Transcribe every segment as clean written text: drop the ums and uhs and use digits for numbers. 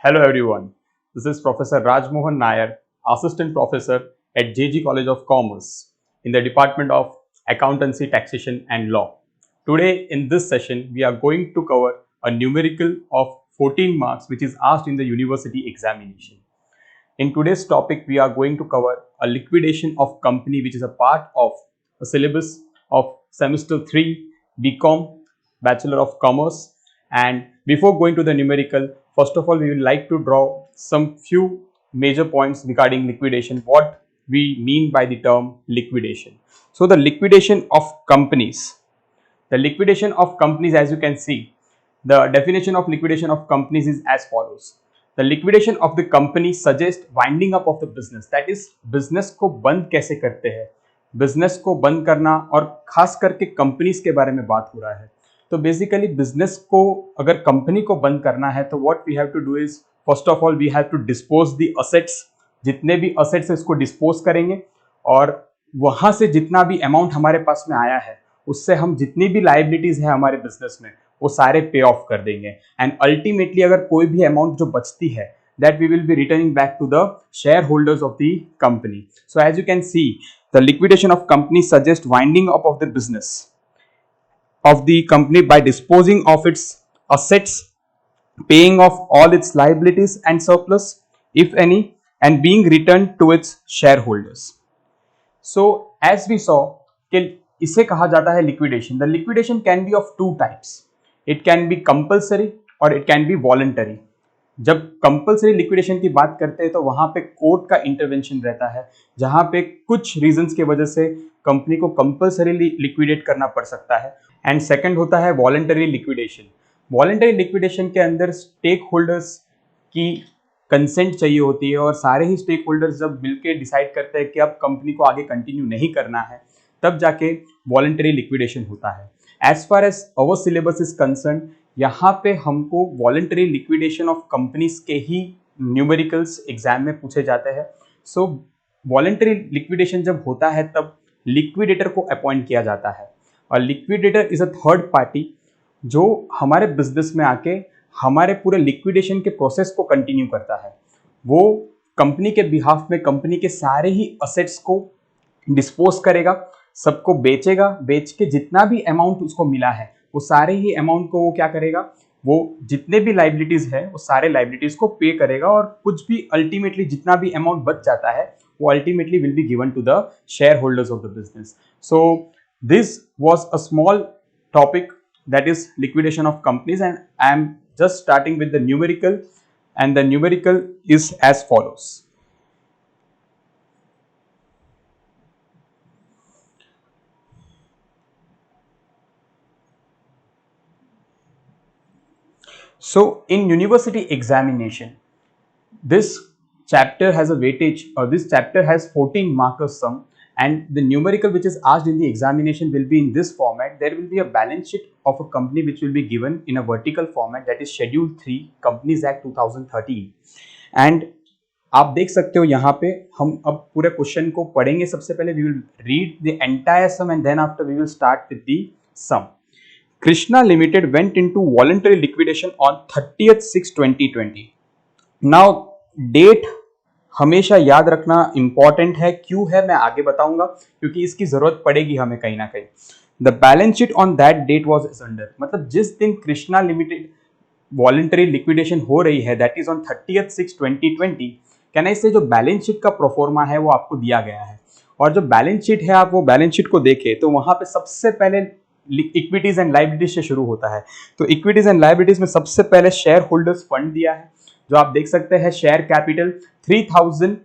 Hello everyone, this is Professor Rajmohan Nair, Assistant Professor at JG College of Commerce in the Department of Accountancy, Taxation and Law. Today in this session, we are going to cover a numerical of 14 marks which is asked in the university examination. In today's topic, we are going to cover a liquidation of company which is a part of a syllabus of semester 3 BCom, Bachelor of Commerce. And before going to the numerical, first of all, we would like to draw some few major points regarding liquidation, what we mean by the term liquidation. So the liquidation of companies. The liquidation of companies, as you can see, the definition of liquidation of companies is as follows. The liquidation of the company suggests winding up of the business. That is, business को बंद कैसे करते हैं, business को बंद करना, और खास करके कंपनीज के बारे में बात हो रहा है. तो बेसिकली बिजनेस को अगर कंपनी को बंद करना है तो what we have to do is, first of all we have to dispose the assets. जितने भी असेट्स है उसको डिस्पोज करेंगे और वहां से जितना भी अमाउंट हमारे पास में आया है उससे हम जितनी भी लाइबिलिटीज है हमारे बिजनेस में वो सारे पे ऑफ कर देंगे. एंड अल्टीमेटली अगर कोई भी अमाउंट जो बचती है that we will be returning back to the shareholders of the company. So as you can see, the liquidation of company suggests winding up of the business of the company by disposing of its assets, paying off all its liabilities and surplus, if any, and being returned to its shareholders. So as we saw कि इसे कहा जाता है liquidation. The liquidation can be of two types. It can be compulsory और it can be voluntary. जब compulsory liquidation की बात करते हैं तो वहां पे कोर्ट का इंटरवेंशन रहता है, जहां पे कुछ रीजंस की वजह से कंपनी को कंपल्सरीली लिक्विडेट करना पड़ सकता है. एंड सेकंड होता है वॉलंटरी लिक्विडेशन. वॉलंटरी लिक्विडेशन के अंदर स्टेक होल्डर्स की कंसेंट चाहिए होती है और सारे ही स्टेक होल्डर्स जब मिलकर डिसाइड करते हैं कि अब कंपनी को आगे कंटिन्यू नहीं करना है, तब जाके वॉलंटरी लिक्विडेशन होता है. As far as our syllabus is concern, यहाँ पे हमको वॉलंटरी लिक्विडेशन ऑफ कंपनीज के ही न्यूमेरिकल्स एग्जाम में पूछे जाते हैं. सो वॉलंटरी लिक्विडेशन जब होता है तब लिक्विडेटर को अपॉइंट किया जाता है और liquidator is a third party जो हमारे बिजनेस में आके हमारे पूरे लिक्विडेशन के प्रोसेस को कंटिन्यू करता है. वो कंपनी के बिहाफ में कंपनी के सारे ही असेट्स को डिस्पोज करेगा, सबको बेचेगा, बेच के जितना भी अमाउंट उसको मिला है वो सारे ही अमाउंट को वो क्या करेगा, वो जितने भी लाइबिलिटीज है वो सारे लाइबिलिटीज को पे करेगा और कुछ भी अल्टीमेटली जितना भी अमाउंट बच जाता है वो ultimately will be given to the shareholders of the business. So this was a small topic that is liquidation of companies, and I am just starting with the numerical, and the numerical is as follows. So in university examination, this chapter has a weightage, or this chapter has 14 markers sum, and the numerical which is asked in the examination will be in this format. There will be a balance sheet of a company which will be given in a vertical format, that is Schedule 3 Companies Act 2013. and आप देख सकते हो यहाँ पे हम अब पूरे question को पढ़ेंगे. सबसे पहले we will read the entire sum and then after we will start with the sum. Krishna Limited went into voluntary liquidation on 30th 6 2020. Now date हमेशा याद रखना इंपॉर्टेंट है. क्यों है मैं आगे बताऊंगा, क्योंकि इसकी जरूरत पड़ेगी हमें कहीं ना कहीं. The balance sheet on that date was under, मतलब जिस दिन कृष्णा लिमिटेड वॉलंटरी लिक्विडेशन हो रही है, दैट इज ऑन 30th 6 2020. कहना इससे जो बैलेंस शीट का प्रोफॉर्मा है वो आपको दिया गया है, और जो बैलेंस शीट है आप वो बैलेंस शीट को देखें तो वहां पे सबसे पहले इक्विटीज एंड लाइबिलिटीज से शुरू होता है. तो इक्विटीज एंड लाइबिलिटीज में सबसे पहले शेयर होल्डर्स फंड दिया है, जो आप देख सकते हैं share capital 3000,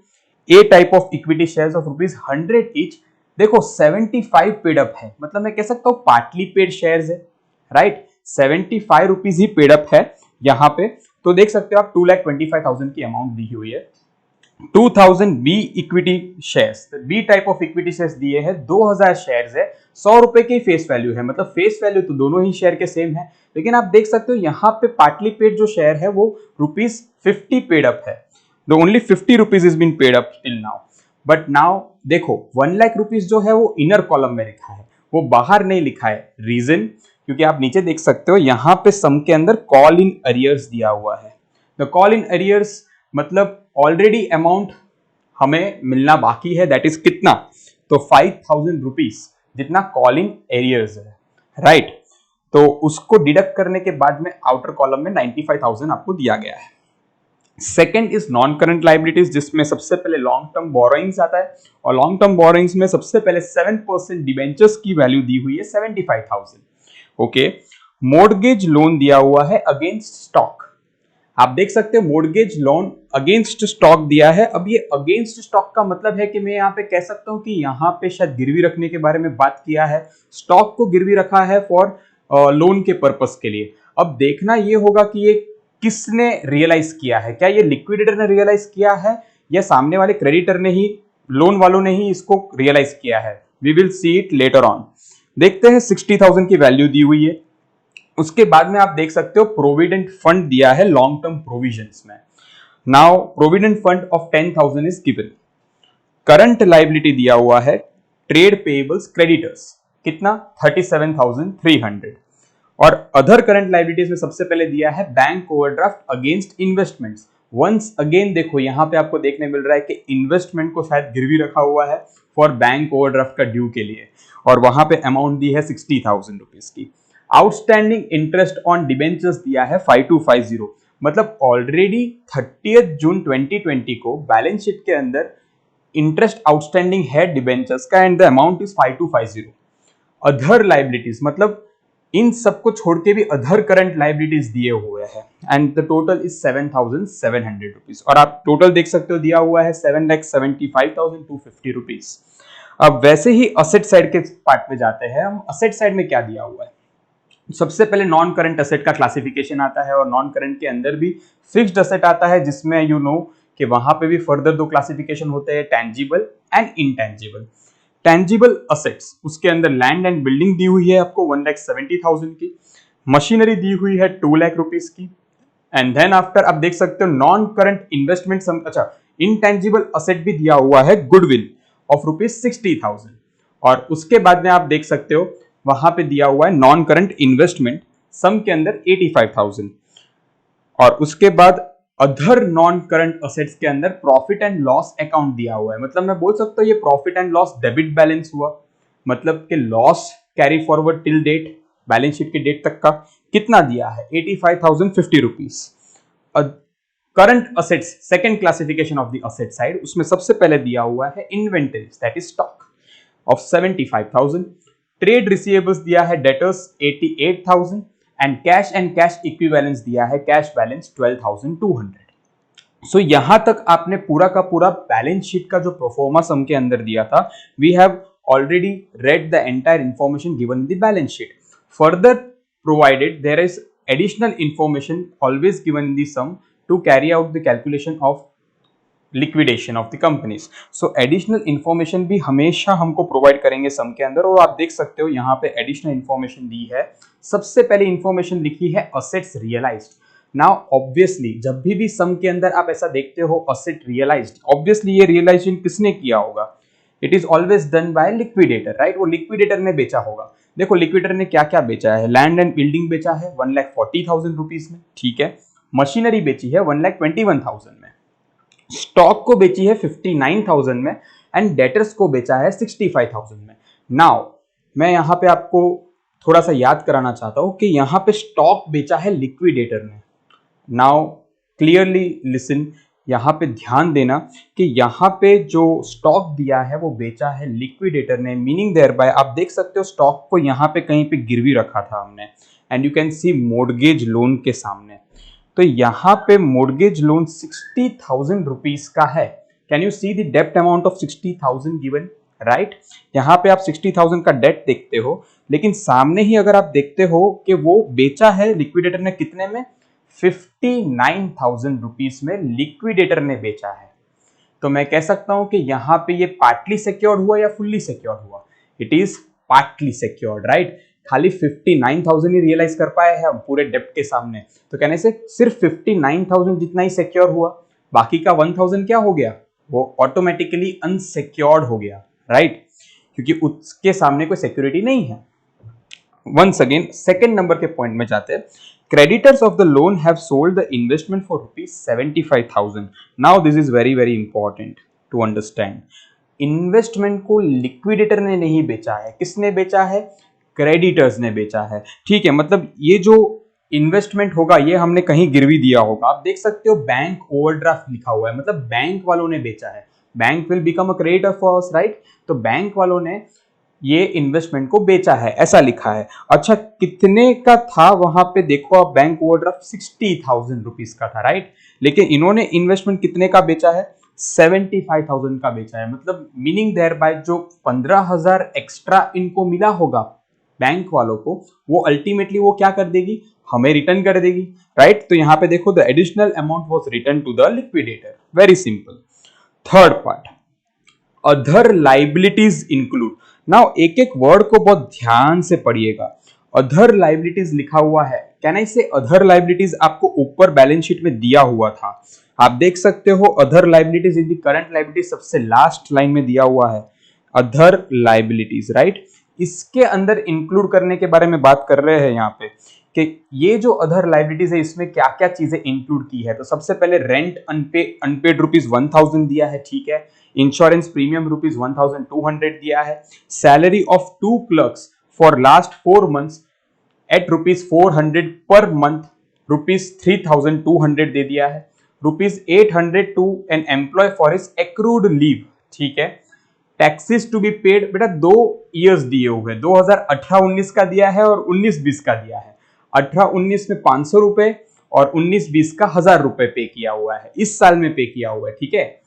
A type of equity shares of ₹100 each. देखो 75 पेड अप है, मतलब मैं कह सकता हूँ पार्टली पेड शेयर्स है, राइट. 75 रुपीज ही पेड अप है यहाँ पे. तो देख सकते हो आप 2,25,000 की अमाउंट दी हुई है. 2000 B equity shares, B type of equity shares दिए हैं. 2000 शेयर्स है, 100 रुपए की फेस वैल्यू है, मतलब फेस वैल्यू तो दोनों ही शेयर के सेम है, लेकिन आप देख सकते हो यहाँ पे पार्टली पेड जो शेयर है वो ₹50 पेड अप है. The only 50 rupees is been paid up till now. But now देखो 1 लाख रुपीज जो है वो इनर कॉलम में लिखा है, वो बाहर नहीं लिखा है. रीजन, क्योंकि आप नीचे देख सकते हो यहाँ पे सम के अंदर कॉल इन अरियर्स दिया हुआ है. द कॉल इन एरियर्स मतलब ऑलरेडी अमाउंट हमें मिलना बाकी है, दैट इज कितना, तो 5,000 रुपीज जितना कॉलिंग एरियर्स है, राइट। तो उसको डिडक्ट करने के बाद में आउटर कॉलम में 95,000 आपको दिया गया है। Second is non current liabilities, जिसमें सबसे पहले लॉन्ग टर्म बोरोइंग्स आता है, और लॉन्ग टर्म बोरोइंग्स में सबसे पहले 7% डिबेंचर्स की वैल्यू दी हुई है 75,000। ओके, मोर्गेज लोन दिया हुआ है अगेंस्ट स्टॉक। आप देख सकते हो मोर्गेज लोन अगेंस्ट स्टॉक दिया है। अब ये अगेंस्ट स्टॉक का मतलब है कि मैं यहाँ पे कह सकता हूँ कि यहाँ पे शायद गिरवी रखने के बारे में बात किया है, स्टॉक को गिरवी रखा है फॉर लोन के पर्पस के लिए। अब देखना ये होगा कि ये किसने रियलाइज किया है, क्या ये लिक्विडेटर ने रियलाइज किया है या सामने वाले क्रेडिटर ने ही, लोन वालों ने ही इसको रियलाइज किया है। We will see it later on. देखते हैं 60,000 की वैल्यू दी हुई है। उसके बाद में आप देख सकते हो प्रोविडेंट फंड दिया है लॉन्ग टर्म प्रोविजंस में। Now provident fund of 10,000 is given. Current liability दिया हुआ है ट्रेड पेएबल्स क्रेडिटर्स, कितना 37,300। और अदर करंट लाइबिलिटीज में सबसे पहले दिया है bank overdraft against investments. Once again देखो यहाँ पे आपको देखने मिल रहा है कि इन्वेस्टमेंट को शायद गिरवी रखा हुआ है फॉर बैंक ओवरड्राफ्ट का ड्यू के लिए, और वहां पे अमाउंट दी है 60,000 रुपीज की। आउटस्टैंडिंग इंटरेस्ट ऑन डिबेंचर्स दिया है 5250, मतलब ऑलरेडी 30 जून 2020 को बैलेंस शीट के अंदर इंटरेस्ट आउटस्टैंडिंग है डिबेंचर्स का and the amount is 5250। Other liabilities मतलब इन सबको छोड़ के भी अदर करंट लाइबिलिटीज दिए हुए हैं and the total is 7,700 rupees. और आप टोटल देख सकते हो दिया हुआ है 7,75,250 रुपीज। अब वैसे ही असेट साइड के पार्ट में जाते हैं हम। असेट साइड में क्या दिया हुआ है, सबसे पहले नॉन करंट असेट का क्लासिफिकेशन आता है, और नॉन करंट के अंदर भी फिक्स्ड असेट आता है, जिसमें यू नो कि वहां पे भी फर्दर 2 क्लासिफिकेशन होते हैं, tangible and intangible. Tangible assets, उसके अंदर लैंड एंड बिल्डिंग दी हुई है आपको 1,70,000 की, मशीनरी दी हुई है 2 लाख रुपीज की, एंड देन आफ्टर आप देख सकते हो नॉन करंट इन्वेस्टमेंट अच्छा इनटेंजिबल असेट भी दिया हुआ है गुडविल ऑफ ₹60,000। और उसके बाद में आप देख सकते हो वहां पे दिया हुआ है नॉन करंट इन्वेस्टमेंट सम के अंदर 85,000। और उसके बाद अदर नॉन करंट असेट्स के अंदर प्रॉफिट एंड लॉस अकाउंट दिया हुआ है, मतलब मैं बोल सकता हूँ ये profit and loss debit balance हुआ, मतलब कि loss carry forward till date, balance sheet की डेट तक का कितना दिया है 85,050 rupees. Current assets second classification of the asset side, उसमें सबसे पहले दिया हुआ है inventories that is stock of 75,000। Trade receivables दिया है डेटर्स 88,000 एंड कैश इक्विवेलेंस दिया है कैश बैलेंस 12,200। सो यहां तक आपने पूरा का पूरा बैलेंस शीट का जो प्रोफोर्मा सम के अंदर दिया था, we have already read the entire information given in the balance sheet. Further provided there is additional information always given in the sum to carry out the calculation of liquidation of the companies. So additional information भी हमेशा हमको provide करेंगे सम के अंदर, और आप देख सकते हो यहाँ पे एडिशनल इंफॉर्मेशन दी है। सबसे पहले इंफॉर्मेशन लिखी है असेट्स रियलाइज्ड। नाउ ऑब्वियसली जब भी सम के अंदर आप ऐसा देखते हो असेट रियलाइज्ड, ऑब्वियसली ये रियलाइजेशन किसने किया होगा, it is always done by liquidator, right. वो लिक्विडेटर ने बेचा होगा। देखो लिक्विडेटर ने क्या क्या बेचा है, लैंड एंड बिल्डिंग बेचा है 1,40,000 रुपीज में, ठीक है। मशीनरी बेची है 1,21,000 में, स्टॉक को बेची है 59,000 में, एंड डेटर्स को बेचा है 65,000 में। नाउ मैं यहां पे आपको थोड़ा सा याद कराना चाहता हूं कि यहां पे स्टॉक बेचा है लिक्विडेटर ने। नाउ क्लियरली लिसन, यहां पे ध्यान देना कि यहां पे जो स्टॉक दिया है वो बेचा है लिक्विडेटर ने, मीनिंग देयर बाय आप देख सकते हो स्टॉक को यहां पे कहीं पे गिरवी रखा था हमने, and you can C mortgage loan के सामने। तो यहां पे मोर्गेज लोन 60,000 रुपीज का है। कैन यू सी द डेप्ट अमाउंट ऑफ 60,000 गिवन, राइट। यहां पे आप 60,000 का डेट देखते हो, लेकिन सामने ही अगर आप देखते हो कि वो बेचा है लिक्विडेटर ने कितने में, 59,000 रुपीज में लिक्विडेटर ने बेचा है। तो मैं कह सकता हूं कि यहां पे ये पार्टली सिक्योर्ड हुआ या फुल्ली सिक्योर्ड हुआ, it is partly secured, right. खाली 59,000 ही रियलाइज कर पाए हैं हम पूरे डेप्ट के सामने, तो कहने से सिर्फ 59,000 जितना ही सिक्योर हुआ, बाकी का 1,000 क्या हो गया, वो ऑटोमेटिकली अनसिक्योर्ड हो गया, राइट, क्योंकि उसके सामने कोई सिक्योरिटी नहीं है। वंस अगेन सेकंड नंबर के पॉइंट में जाते हैं Creditors of the loan have sold the investment for rupees 75,000. Now this is very important to understand. Investment को लिक्विडेटर ने नहीं बेचा है, किसने बेचा है? क्रेडिटर्स ने बेचा है। ठीक है, मतलब ये जो इन्वेस्टमेंट होगा ये हमने कहीं गिरवी दिया होगा। आप देख सकते हो बैंक ओवरड्राफ्ट लिखा हुआ है, मतलब बैंक वालों ने बेचा है। Bank will become a creditor for us, right? तो बैंक वालों ने ये इन्वेस्टमेंट को बेचा है, ऐसा लिखा है। अच्छा, कितने का था वहां पे? देखो आप, बैंक ओवरड्राफ्ट 60,000 रुपीज का था, राइट? लेकिन इन्होंने इन्वेस्टमेंट कितने का बेचा है? 75,000 का बेचा है। मतलब मीनिंग देयर बाय जो 15,000 एक्स्ट्रा इनको मिला होगा बैंक वालों को, वो अल्टीमेटली वो क्या कर देगी? हमें रिटर्न कर देगी, राइट? तो यहां पे देखो, the additional amount was return to the liquidator. Very simple. Third part, other liabilities include. Now एक एक वर्ड को बहुत ध्यान से पढ़िएगा। अदर लाइबिलिटीज लिखा हुआ है, कैन आई से अदर लाइबिलिटीज आपको ऊपर बैलेंस शीट में दिया हुआ था, आप देख सकते हो। Other liabilities in the current liabilities सबसे लास्ट लाइन में दिया हुआ है, अदर लाइबिलिटीज, राइट? इसके अंदर इंक्लूड करने के बारे में बात कर रहे हैं यहाँ पे कि ये जो अदर लाइबिलिटीज है इसमें क्या क्या चीजें इंक्लूड की है। तो सबसे पहले रेंट अनपेड रुपीज 1,000 दिया है, ठीक है। इंश्योरेंस प्रीमियम रुपीज 1,200 दिया है। Salary of 2 clerks for last 4 months at rupees 400 per month, rupees 3,200 दे दिया है। Rupees 800 to an employee for his accrued leave, ठीक है। टैक्सेस टू बी पेड, बेटा 2 ईयर्स दिए हुए, 2018-19 का दिया है और 19-20 का दिया है। 18-19 में 500 रुपए और 19-20 का 1,000 रुपए पे किया हुआ है, इस साल में पे किया हुआ है, ठीक है।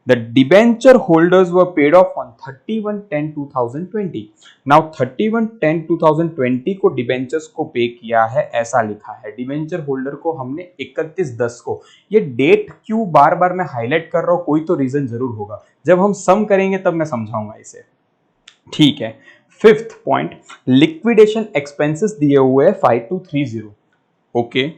The debenture holders were paid off on 31/10/2020. Now 31/10/2020 को डिबेंचर्स को पे किया है, ऐसा लिखा है। डिबेंचर होल्डर को हमने 31/10 को, ये डेट क्यों बार बार मैं हाईलाइट कर रहा हूं, कोई तो रीजन जरूर होगा। जब हम सम करेंगे तब मैं समझाऊंगा इसे, ठीक है। फिफ्थ पॉइंट, लिक्विडेशन एक्सपेंसेस दिए हुए 5230, ओके,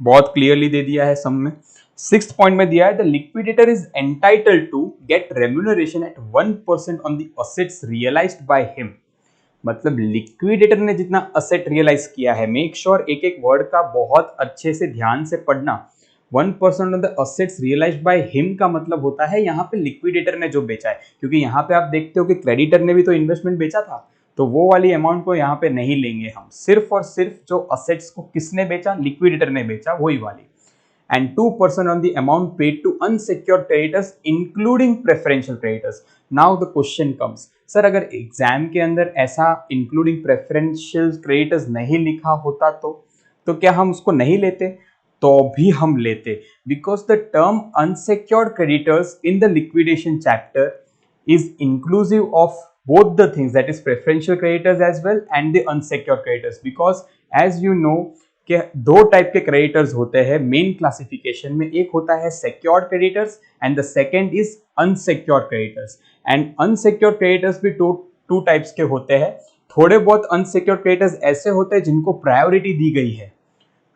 बहुत क्लियरली दे दिया है सम में। सिक्स्थ पॉइंट में दिया है, the liquidator is entitled to get remuneration at 1% on the assets realised by him. मतलब लिक्विडेटर ने जितना असेट रियलाइज किया है, मेक श्योर एक एक वर्ड का बहुत अच्छे से ध्यान से पढ़ना। 1% on the assets realised by him का मतलब होता है यहाँ पे लिक्विडेटर ने जो बेचा है, क्योंकि यहाँ पे आप देखते हो कि क्रेडिटर ने भी तो इन्वेस्टमेंट बेचा था, तो वो वाली अमाउंट को यहाँ पे नहीं लेंगे हम। सिर्फ और सिर्फ जो असेट्स को किसने बेचा, लिक्विडेटर ने बेचा, वही वाली। And 2% on the amount paid to unsecured creditors including preferential creditors. Now the question comes, sir अगर एग्जाम के अंदर ऐसा including preferential creditors नहीं लिखा होता तो क्या हम उसको नहीं लेते? तो भी हम लेते, because the term unsecured creditors in the liquidation chapter is inclusive of both the things, that is preferential creditors as well and the unsecured creditors, because as you know कि 2 टाइप के क्रेडिटर्स होते हैं main classification में। एक होता है secured creditors and the second is unsecured creditors. And unsecured creditors भी two types के होते हैं। थोड़े बहुत अनसिक्योर्ड क्रेडिटर्स ऐसे होते हैं जिनको प्रायोरिटी दी गई है,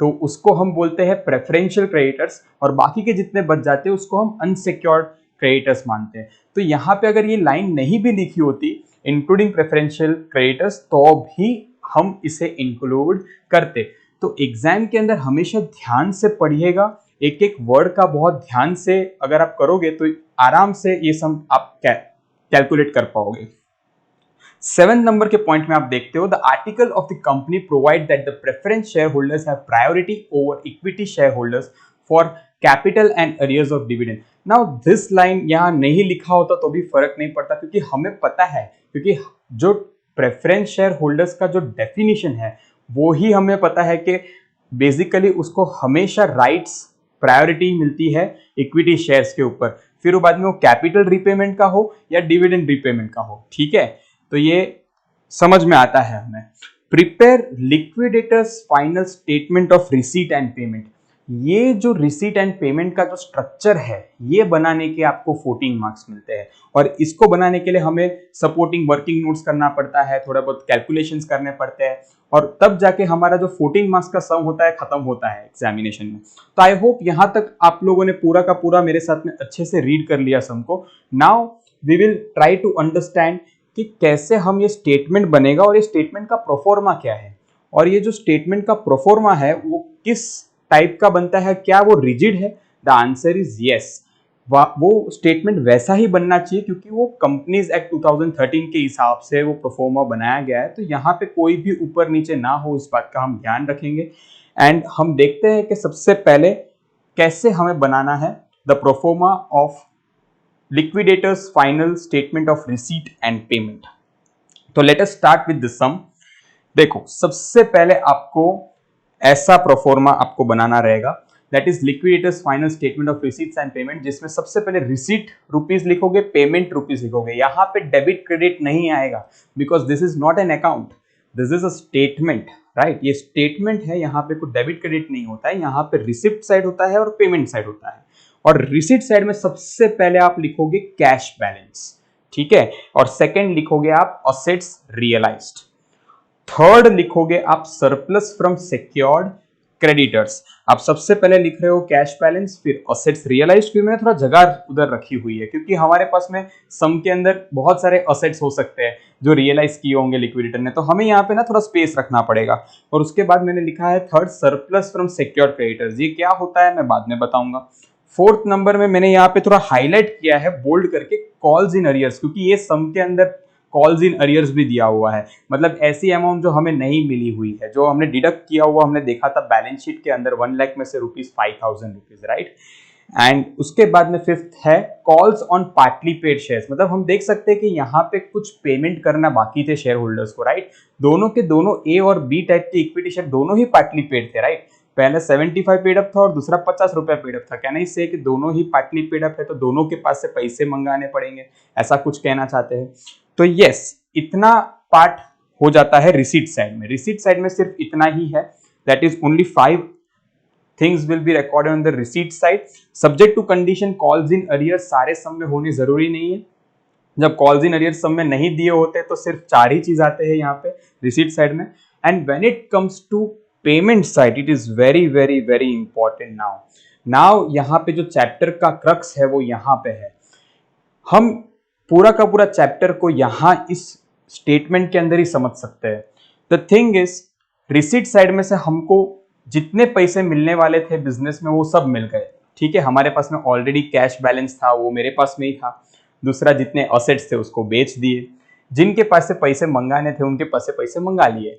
तो उसको हम बोलते हैं प्रेफरेंशियल क्रेडिटर्स, और बाकी के जितने बच जाते हैं उसको हम अनसिक्योर्ड क्रेडिटर्स मानते हैं। तो यहाँ पे अगर ये लाइन नहीं भी लिखी होती इंक्लूडिंग प्रेफरेंशियल क्रेडिटर्स, तो भी हम इसे इंक्लूड करते। तो एग्जाम के अंदर हमेशा ध्यान से पढ़िएगा, एक एक वर्ड का बहुत ध्यान से अगर आप करोगे तो आराम से ये सम आप कैलकुलेट कर पाओगे। 7 नंबर के पॉइंट में आप देखते हो, the article of the company provide that the preference share holders have priority over equity share holders for capital and arrears of dividend. Now this line यहाँ नहीं लिखा होता तो भी फर्क नहीं पड़ता, क्योंकि हमें पता है, क्योंकि जो प्रेफरेंस शेयर होल्डर्स का जो डेफिनेशन है वो ही हमें पता है कि बेसिकली उसको हमेशा राइट्स प्रायोरिटी मिलती है इक्विटी शेयर्स के ऊपर, फिर वो बाद में वो कैपिटल रिपेमेंट का हो या डिविडेंड रिपेमेंट का हो, ठीक है। तो ये समझ में आता है हमें। Prepare liquidators final statement of receipt and payment. ये जो रिसीट एंड पेमेंट का जो स्ट्रक्चर है ये बनाने के आपको 14 मार्क्स मिलते हैं, और इसको बनाने के लिए हमें सपोर्टिंग वर्किंग नोट्स करना पड़ता है, थोड़ा बहुत कैलकुलेशंस करने पड़ते हैं, और तब जाके हमारा जो 14 मार्क्स का सम होता है खत्म होता है एग्जामिनेशन में। तो आई होप यहां तक आप लोगों ने पूरा का पूरा मेरे साथ में अच्छे से रीड कर लिया सम को। Now we will try to understand कि कैसे हम ये स्टेटमेंट बनेगा और ये स्टेटमेंट का प्रोफॉर्मा क्या है। और ये जो स्टेटमेंट का प्रोफोर्मा है वो किस टाइप का बनता है, क्या वो रिजिड है? The answer is yes. वो स्टेटमेंट वैसा ही बनना चाहिए क्योंकि वो कंपनीज एक्ट 2013 के हिसाब से वो प्रोफोर्मा बनाया गया है। तो यहाँ पे कोई भी ऊपर नीचे ना हो, इस बात का हम ध्यान रखेंगे। एंड हम देखते हैं कि सबसे पहले कैसे हमें बनाना है the proforma of liquidators final statement of receipt and payment. तो let us start with the sum. देखो, सबसे पहले आपको ऐसा प्रोफोर्मा आपको बनाना रहेगा, that is liquidators final statement of receipts and payment, जिसमें सबसे पहले रिसीट रुपीज लिखोगे, पेमेंट रुपीज लिखोगे। यहां पे डेबिट क्रेडिट नहीं आएगा because this is not an account, this is a statement, right? ये स्टेटमेंट है, यहाँ पे कोई डेबिट क्रेडिट नहीं होता है, यहाँ पे रिसिप्ट साइड होता है और पेमेंट साइड होता है। और रिसिप्ट साइड में सबसे पहले आप लिखोगे कैश बैलेंस, ठीक है, और सेकेंड लिखोगे आप असेट्स रियलाइज्ड, थर्ड लिखोगे आप सरप्लस फ्रॉम सिक्योर्ड क्रेडिटर्स। आप सबसे पहले लिख रहे हो कैश बैलेंस, फिर असेट्स रियलाइज्ड, फिर मैंने थोड़ा जगह उधर रखी हुई है क्योंकि हमारे पास में सम के अंदर बहुत सारे असेट्स हो सकते हैं जो रियलाइज किए होंगे लिक्विडेटर ने, तो हमें यहाँ पे ना थोड़ा स्पेस रखना पड़ेगा। और उसके बाद मैंने लिखा है third surplus from secured creditors. ये क्या होता है मैं बाद में बताऊंगा। फोर्थ नंबर में मैंने यहाँ पे थोड़ा हाईलाइट किया है बोल्ड करके कॉल्स इन अरियर्स, क्योंकि ये सम के अंदर कॉल्स इन अरियर्स भी दिया हुआ है, मतलब ऐसी अमाउंट जो हमें नहीं मिली हुई है, जो हमने डिडक्ट किया हुआ, हमने देखा था बैलेंस शीट के अंदर 1 लाख में से ₹5,000, राइट? एंड उसके बाद में फिफ्थ है calls on partly paid shares, मतलब हम देख सकते हैं कि यहाँ पे कुछ पेमेंट करना बाकी थे शेयर होल्डर्स को, राइट? दोनों के दोनों ए और बी टाइप के इक्विटी शेयर दोनों ही पार्टली पेड थे, राइट? पहले 75 पेड अप था और दूसरा 50 रुपए पेड अप था। कहना इससे कि दोनों ही पार्टली पेड अप है तो दोनों के पास से पैसे मंगाने पड़ेंगे, ऐसा कुछ कहना चाहते हैं। तो यस, इतना पार्ट हो जाता है रिसीट साइड में। रिसीट साइड में सिर्फ इतना ही है, that is only 5 things will be recorded on the receipt side. Subject to condition calls in arrear सारे सम में होने जरूरी नहीं है। जब कॉल्स इन अरियर सम में नहीं दिए होते तो सिर्फ 4 ही चीज आते हैं यहाँ पे रिसीट साइड में। And when it comes to payment side, it is very very very important. Now यहाँ पे जो चैप्टर का क्रक्स है वो यहाँ पे है। हम पूरा का पूरा चैप्टर को यहाँ इस स्टेटमेंट के अंदर ही समझ सकते हैं। The thing is, receipt side में से हमको जितने पैसे मिलने वाले थे बिजनेस में वो सब मिल गए, ठीक है। हमारे पास में ऑलरेडी कैश बैलेंस था, वो मेरे पास में ही था। दूसरा, जितने असेट्स थे उसको बेच दिए, जिनके पास से पैसे मंगाने थे उनके पास से पैसे मंगा लिए।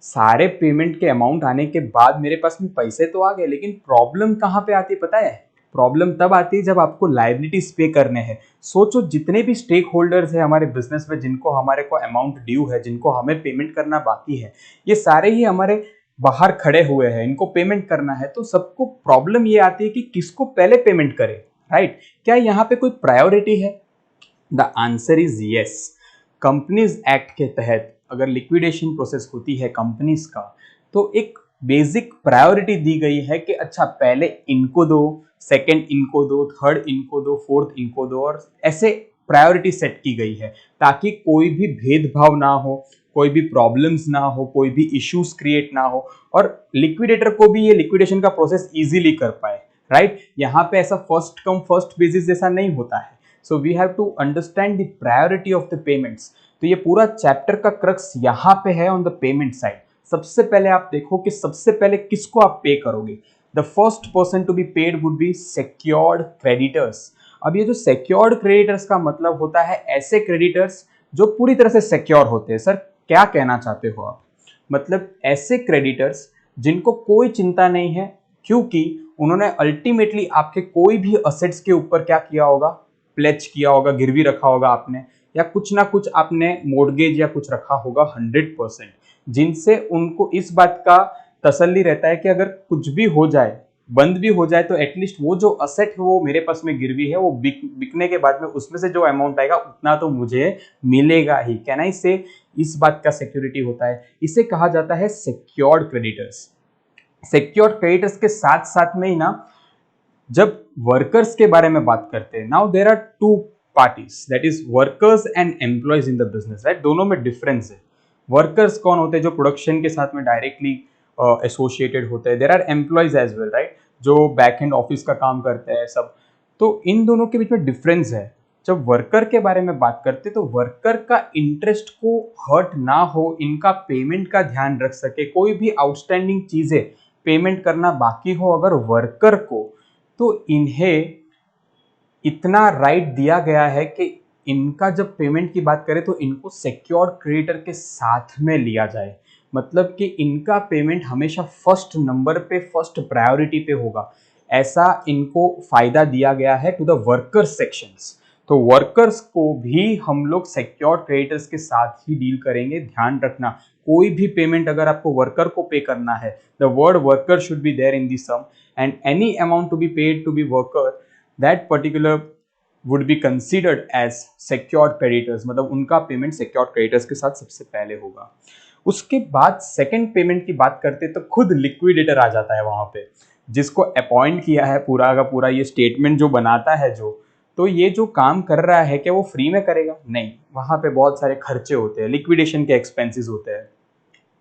सारे पेमेंट के अमाउंट आने के बाद मेरे पास में पैसे तो आ गए, लेकिन प्रॉब्लम कहाँ पे आती है पता है? प्रॉब्लम तब आती है जब आपको लायबिलिटीज पे करने हैं। सोचो, जितने भी स्टेक होल्डर्स हैं हमारे बिजनेस में, जिनको हमारे को अमाउंट ड्यू है, जिनको हमें पेमेंट करना बाकी है, ये सारे ही हमारे बाहर खड़े हुए हैं, इनको पेमेंट करना है। तो सबको प्रॉब्लम ये आती है कि किसको पहले पेमेंट करें, राइट? क्या यहाँ पे कोई प्रायोरिटी है? The answer is yes. Companies act के तहत अगर लिक्विडेशन प्रोसेस होती है कंपनीज का, तो एक बेसिक प्रायोरिटी दी गई है कि अच्छा पहले इनको दो, सेकंड इनको दो, थर्ड इनको दो, फोर्थ इनको दो, और ऐसे प्रायोरिटी सेट की गई है ताकि कोई भी भेदभाव ना हो, कोई भी प्रॉब्लम्स ना हो, कोई भी इश्यूज क्रिएट ना हो, और लिक्विडेटर को भी ये लिक्विडेशन का प्रोसेस इजीली कर पाए, राइट? यहाँ पे ऐसा फर्स्ट कम फर्स्ट बेसिस जैसा नहीं होता है। So we have to understand the priority of the payments. तो ये पूरा चैप्टर का क्रक्स यहाँ पे है ऑन द पेमेंट साइड। सबसे पहले आप देखो कि सबसे पहले किसको आप पे करोगे। The first person to be paid would be secured creditors. अब ये जो सिक्योर्ड क्रेडिटर्स का मतलब होता है ऐसे क्रेडिटर्स जो पूरी तरह से सिक्योर होते हैं। सर क्या कहना चाहते हो आप? मतलब ऐसे क्रेडिटर्स जिनको कोई चिंता नहीं है, क्योंकि उन्होंने अल्टीमेटली आपके कोई भी असेट्स के ऊपर क्या किया होगा, प्लेज किया होगा, गिरवी रखा होगा आपने, या कुछ ना कुछ आपने मोर्गेज या कुछ रखा होगा 100%, जिनसे उनको इस बात का तसल्ली रहता है कि अगर कुछ भी हो जाए, बंद भी हो जाए, तो एटलीस्ट वो जो असेट है वो मेरे पास में गिरवी है, वो बिकने के बाद में उसमें से जो अमाउंट आएगा उतना तो मुझे मिलेगा ही। कहना इससे इस बात का सिक्योरिटी होता है। इसे कहा जाता है सिक्योर्ड क्रेडिटर्स। सिक्योर्ड क्रेडिटर्स के साथ साथ में ही ना, जब वर्कर्स के बारे में बात करते हैं, now there are two parties, that is workers and employees in the business, right? दोनों में डिफरेंस है। वर्कर्स कौन होते हैं? जो प्रोडक्शन के साथ में डायरेक्टली एसोसिएटेड होते हैं। There are employees as well, right? जो बैक एंड ऑफिस का काम करते हैं सब। तो इन दोनों के बीच में डिफरेंस है। जब वर्कर के बारे में बात करते तो वर्कर का इंटरेस्ट को हर्ट ना हो, इनका पेमेंट का ध्यान रख सके, कोई भी आउटस्टैंडिंग चीजें पेमेंट करना बाकी हो अगर वर्कर को, तो इन्हें इतना राइट दिया गया है कि इनका जब पेमेंट की बात करें तो इनको सिक्योर्ड क्रेडिटर के साथ में लिया जाए। मतलब कि इनका पेमेंट हमेशा फर्स्ट नंबर पे, फर्स्ट प्रायोरिटी पे होगा, ऐसा इनको फायदा दिया गया है टू द वर्कर सेक्शंस। तो वर्कर्स को भी हम लोग सिक्योर्ड क्रेडिटर्स के साथ ही डील करेंगे। ध्यान रखना, कोई भी पेमेंट अगर आपको वर्कर को पे करना है, the word worker should be there in the sum, and any amount to be paid to be worker, that particular would be considered as secured creditors। मतलब उनका पेमेंट secured creditors के साथ सबसे पहले होगा। उसके बाद सेकंड पेमेंट की बात करते तो खुद लिक्विडेटर आ जाता है वहां पे, जिसको अपॉइंट किया है पूरा का पूरा, ये स्टेटमेंट जो बनाता है जो, तो ये जो काम कर रहा है क्या वो फ्री में करेगा? नहीं, वहां पे बहुत सारे खर्चे होते हैं, लिक्विडेशन के एक्सपेंसेस होते हैं,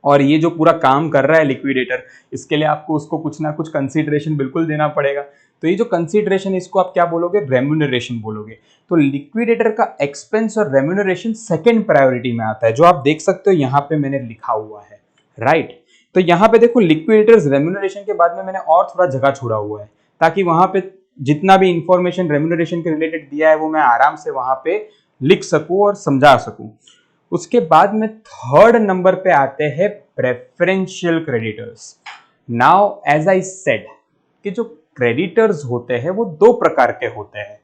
और ये जो पूरा काम कर रहा है लिक्विडेटर, इसके लिए आपको उसको कुछ ना कुछ कंसीडरेशन बिल्कुल देना पड़ेगा। तो ये जो कंसीडरेशन, इसको आप क्या बोलोगे? रेम्यूनरेशन बोलोगे। तो लिक्विडेटर का एक्सपेंस और रेम्यूनरेशन सेकंड प्रायोरिटी में आता है, जो आप देख सकते हो यहाँ पे मैंने लिखा हुआ है, राइट। तो यहाँ पे देखो, लिक्विडेटर्स रेम्यूनरेशन के बाद में मैंने और थोड़ा जगह छोड़ा हुआ है, ताकि वहां पे जितना भी इंफॉर्मेशन रेम्यूनरेशन के रिलेटेड दिया है वो मैं आराम से वहां पे लिख सकूं और समझा सकूं। उसके बाद में थर्ड नंबर पे आते हैं preferential creditors. Now as I said कि जो क्रेडिटर्स होते हैं वो दो प्रकार के होते हैं,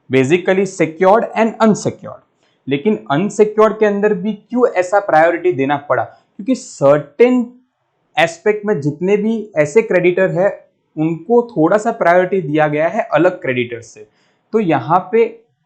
बेसिकली सिक्योर्ड एंड अनसिक्योर्ड। लेकिन अनसिक्योर्ड के अंदर भी क्यों ऐसा प्रायोरिटी देना पड़ा? क्योंकि सर्टेन एस्पेक्ट में जितने भी ऐसे क्रेडिटर है उनको थोड़ा सा प्रायोरिटी दिया गया है अलग क्रेडिटर से। तो यहाँ पे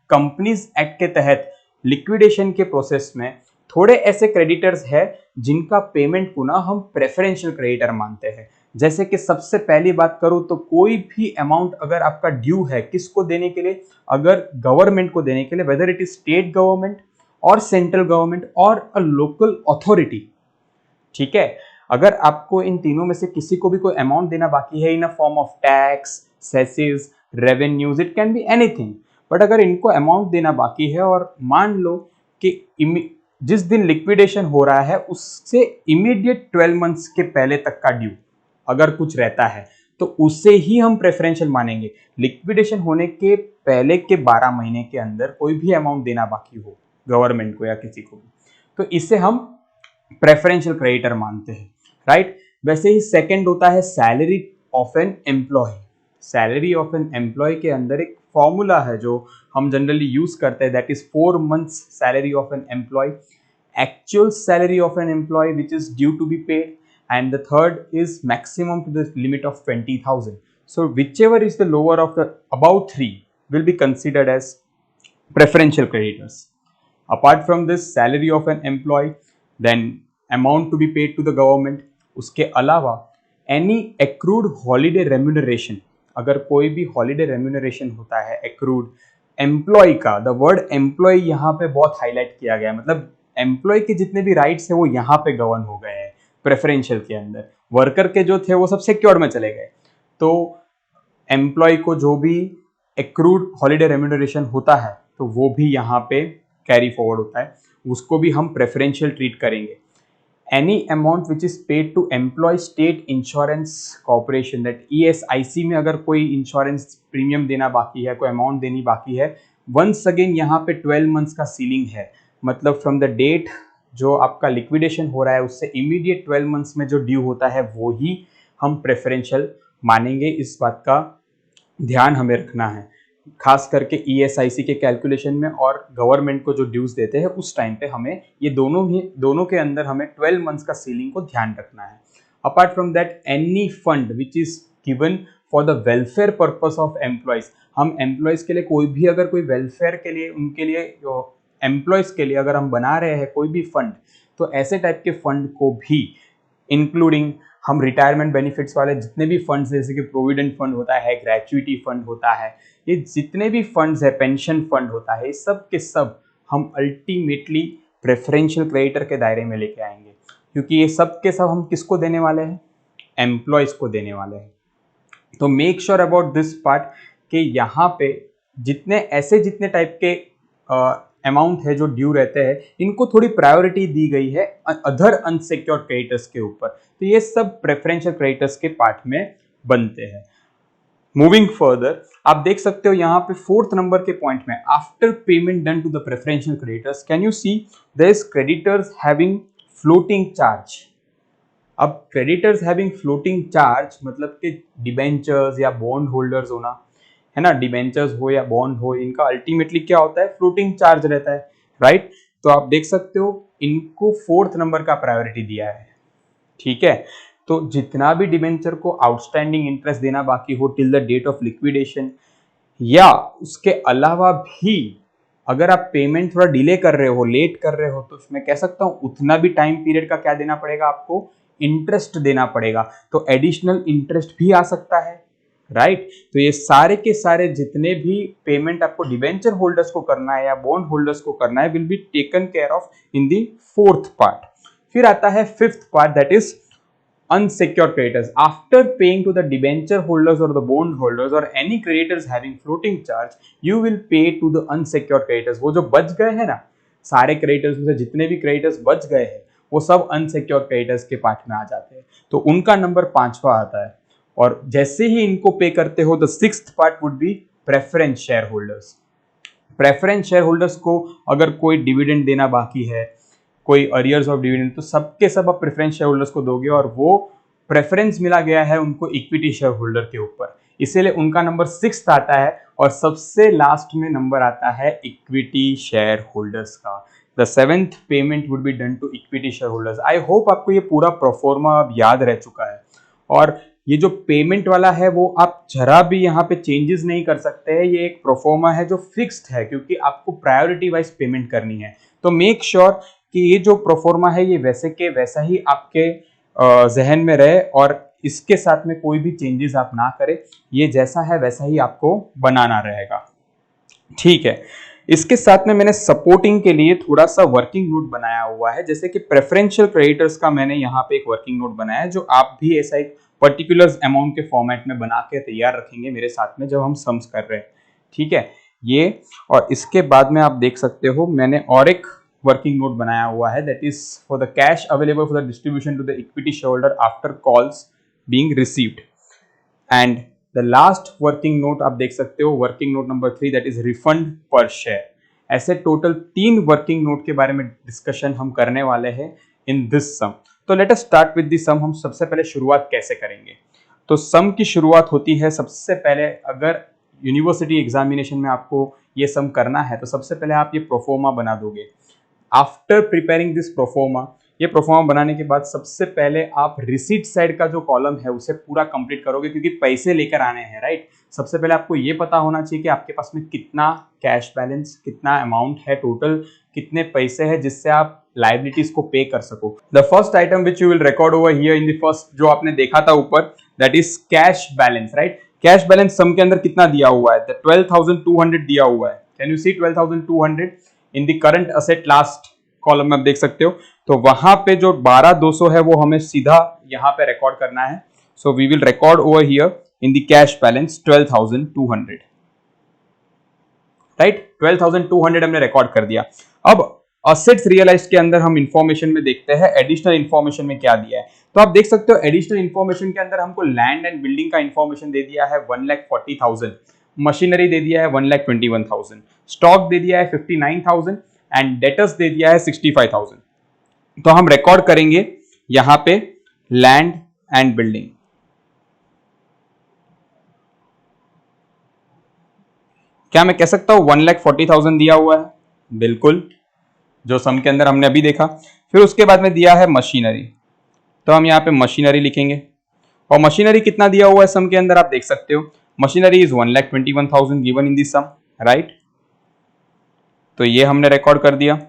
कंपनीज एक्ट के तहत लिक्विडेशन के प्रोसेस में थोड़े ऐसे क्रेडिटर्स हैं जिनका पेमेंट को ना हम प्रेफरेंशियल क्रेडिटर मानते हैं। जैसे कि सबसे पहली बात करूं तो कोई भी अमाउंट अगर आपका ड्यू है, किसको देने के लिए? अगर गवर्नमेंट को देने के लिए, whether it is state government और सेंट्रल गवर्नमेंट और अ लोकल अथॉरिटी, ठीक है। अगर आपको इन तीनों में से किसी को भी कोई अमाउंट देना बाकी है in a form of tax, cesses, revenues, it can be anything, but अगर इनको अमाउंट देना बाकी है और मान लो कि जिस दिन लिक्विडेशन हो रहा है उससे इमीडिएट 12 मंथ्स के पहले तक का ड्यू अगर कुछ रहता है तो उसे ही हम प्रेफरेंशियल मानेंगे। लिक्विडेशन होने के पहले के 12 महीने के अंदर कोई भी अमाउंट देना बाकी हो गवर्नमेंट को या किसी को भी, तो इसे हम प्रेफरेंशियल क्रेडिटर मानते हैं, राइट। वैसे ही सेकंड होता है salary of an employee. Salary of an employee के अंदर एक फॉर्मूला है जो हम जनरली यूज करते हैं, that is 4 months salary of an employee, actual salary of an employee which is due to be paid, and the third is maximum to the limit of 20,000. So whichever is the lower of the above three will be considered as preferential creditors. Apart from this, salary of an employee, then amount to be paid to the government. उसके अलावा any accrued holiday remuneration, अगर कोई भी holiday remuneration होता है accrued employee का, the word employee यहाँ पे बहुत highlight किया गया है, मतलब employee के जितने भी rights है वो यहाँ पे govern हो गए हैं प्रेफरेंशियल के अंदर। वर्कर के जो थे वो सब सिक्योर्ड में चले गए, तो एम्प्लॉय को जो भी एक्रूड हॉलीडे रेम्यूनरेशन होता है तो वो भी यहाँ पे कैरी फॉरवर्ड होता है, उसको भी हम प्रेफरेंशियल ट्रीट करेंगे। Any amount which is paid to employee state insurance corporation, that ESIC में अगर कोई इंश्योरेंस प्रीमियम देना बाकी है, कोई अमाउंट देनी बाकी है, वंस अगेन यहाँ पे 12 मंथ्स का सीलिंग है, मतलब फ्रॉम द डेट जो आपका लिक्विडेशन हो रहा है उससे इमीडिएट 12 मंथ्स में जो ड्यू होता है वो ही हम प्रेफरेंशियल मानेंगे। इस बात का ध्यान हमें रखना है, खास करके ESIC के कैलकुलेशन में और गवर्नमेंट को जो ड्यूज देते हैं उस टाइम पे हमें ये दोनों के अंदर हमें 12 मंथ्स का सीलिंग को ध्यान रखना है। Apart from that, any fund which is given for the welfare purpose of employees, हम एम्प्लॉयज के लिए कोई भी अगर कोई वेलफेयर के लिए, उनके लिए एम्प्लॉयज के लिए अगर हम बना रहे हैं कोई भी फंड, तो ऐसे टाइप के फंड को भी इंक्लूडिंग हम रिटायरमेंट बेनिफिट्स वाले जितने भी फंड्स, जैसे कि प्रोविडेंट फंड होता है, ग्रेचुइटी फंड होता है, ये जितने भी फंड्स है, पेंशन फंड होता है, ये सब के सब हम अल्टीमेटली प्रेफरेंशियल क्रेडिटर के दायरे में लेके आएंगे, क्योंकि ये सब के सब हम किसको देने वाले हैं? एम्प्लॉयज को देने वाले हैं। तो make sure about this part कि यहाँ पे जितने टाइप के अमाउंट है जो ड्यू रहते हैं, इनको थोड़ी प्रायोरिटी दी गई है अदर अनसिक्योर्ड क्रेडिटर्स के ऊपर। तो ये सब प्रेफरेंशियल क्रेडिटर्स के पार्ट में बनते हैं। मूविंग फर्दर, आप देख सकते हो यहाँ पे 4th नंबर के पॉइंट में, after payment done to the preferential creditors can you see there is creditors having floating charge. अब क्रेडिटर्स हैविंग फ्लोटिंग चार्ज मतलब कि डिबेंचर्स या बॉन्ड होल्डर्स होना, है ना, डिबेंचर्स हो या बॉन्ड हो, इनका अल्टीमेटली क्या होता है, फ्लोटिंग चार्ज रहता है, राइट। तो आप देख सकते हो इनको 4th नंबर का प्रायोरिटी दिया है, ठीक है। तो जितना भी डिबेंचर को आउटस्टैंडिंग इंटरेस्ट देना बाकी हो till the date of liquidation, या उसके अलावा भी अगर आप पेमेंट थोड़ा डिले कर रहे हो, लेट कर रहे हो, तो मैं कह सकता हूं उतना भी टाइम पीरियड का क्या देना पड़ेगा, आपको इंटरेस्ट देना पड़ेगा। तो एडिशनल इंटरेस्ट भी आ सकता है, राइट। तो ये सारे के सारे जितने भी पेमेंट आपको डिबेंचर होल्डर्स को करना है या बॉन्ड होल्डर्स को करना है will be taken care of in the 4th part. फिर आता है 5th part, that is unsecured creditors. After paying to the debenture holders or the bond holders or any creditors having floating charge, you will pay to the unsecured creditors. वो जो बच गए हैं ना, सारे क्रेडिटर्स में से जितने भी क्रेडिटर्स बच गए हैं वो सब अनसिक्योर्ड क्रेडिटर्स के पार्ट में आ जाते हैं। तो उनका नंबर 5वां आता है। और जैसे ही इनको पे करते हो, the 6th part would be preference share holders. Preference share holders को अगर कोई डिविडेंड देना बाकी है, कोई अरियर्स ऑफ डिविडेंड, तो सबके सब आप प्रेफरेंस शेयर होल्डर्स को दोगे और वो प्रेफरेंस मिला गया है उनको इक्विटी शेयर होल्डर के ऊपर, इसीलिए उनका नंबर 6th आता है। और सबसे लास्ट में नंबर आता है इक्विटी शेयर होल्डर्स का। The 7th payment would be done to equity share holders. I hope आपको ये पूरा प्रोफॉर्मा अब याद रह चुका है। और ये जो पेमेंट वाला है वो आप जरा भी यहाँ पे चेंजेस नहीं कर सकते हैं, ये एक प्रोफॉर्मा है जो फिक्स्ड है क्योंकि आपको प्रायोरिटी वाइज पेमेंट करनी है। तो मेक श्योर कि ये जो प्रोफॉर्मा है ये वैसे के वैसा ही आपके जहन में रहे और इसके साथ में कोई भी चेंजेस आप ना करें, ये जैसा है वैसा ही आपको बनाना रहेगा, ठीक है। इसके साथ में मैंने सपोर्टिंग के लिए थोड़ा सा वर्किंग नोट बनाया हुआ है, जैसे कि प्रेफरेंशियल क्रेडिटर्स का मैंने यहाँ पे एक वर्किंग नोट बनाया है, जो आप भी ऐसा एक पर्टिकुलर अमाउंट के फॉर्मेट में बना के तैयार रखेंगे मेरे साथ में जब हम सम्स कर रहे हैं, ठीक है ये। और इसके बाद में आप देख सकते हो मैंने और एक वर्किंग नोट बनाया हुआ है, that is for the cash available for the distribution to the equity shareholder after calls being received. And the last working note आप देख सकते हो, working note number 3, that is refund per share. ऐसे total 3 working note के बारे में discussion हम करने वाले हैं इन दिस सम। तो let us start with this sum. हम सबसे पहले शुरुआत कैसे करेंगे, तो सम की शुरुआत होती है सबसे पहले, अगर यूनिवर्सिटी एग्जामिनेशन में आपको ये सम करना है तो सबसे पहले आप ये प्रोफोर्मा बना दोगे। आफ्टर प्रिपेयरिंग दिस प्रोफोर्मा, ये प्रोफोर्मा बनाने के बाद सबसे पहले आप रिसीट साइड का जो कॉलम है उसे पूरा कंप्लीट करोगे क्योंकि पैसे लेकर आने हैं, राइट। सबसे पहले आपको ये पता होना चाहिए कि आपके पास में कितना कैश बैलेंस, कितना अमाउंट है, टोटल कितने पैसे हैं जिससे आप लाइबिलिटीज को पे कर सको। The first item which you will record over here in the first, जो आपने देखा था ऊपर, that is cash balance, right. Cash balance sum के अंदर कितना दिया हुआ है, 12,200 दिया हुआ है। Can you see 12,200 in the current asset last column में आप देख सकते हो। तो वहां पे जो 12,200 है वो हमें सीधा यहाँ पे रिकॉर्ड करना है। So we will record over here in the cash balance 12,200, right. 12,200 हमने रिकॉर्ड कर दिया। अब असेट्स रियलाइज्ड के अंदर हम इंफॉर्मेशन में देखते हैं एडिशनल इंफॉर्मेशन में क्या दिया है। तो आप देख सकते हो एडिशनल इंफॉर्मेशन के अंदर हमको लैंड एंड बिल्डिंग का इंफॉर्मेशन दे दिया है 1,40,000, मशीनरी दे दिया है 1,21,000, स्टॉक दे दिया है 59,000 एंड डेटर्स दे दिया है 65,000। तो हम रिकॉर्ड करेंगे यहां पे लैंड एंड बिल्डिंग। क्या मैं कह सकता हूं 1,40,000 दिया हुआ है? बिल्कुल, जो सम के अंदर हमने अभी देखा। फिर उसके बाद में दिया है मशीनरी, तो हम यहां पे मशीनरी लिखेंगे। और मशीनरी कितना दिया हुआ है सम के अंदर आप देख सकते हो, machinery is 1,21,000 given in this sum, right. तो ये हमने रिकॉर्ड कर दिया।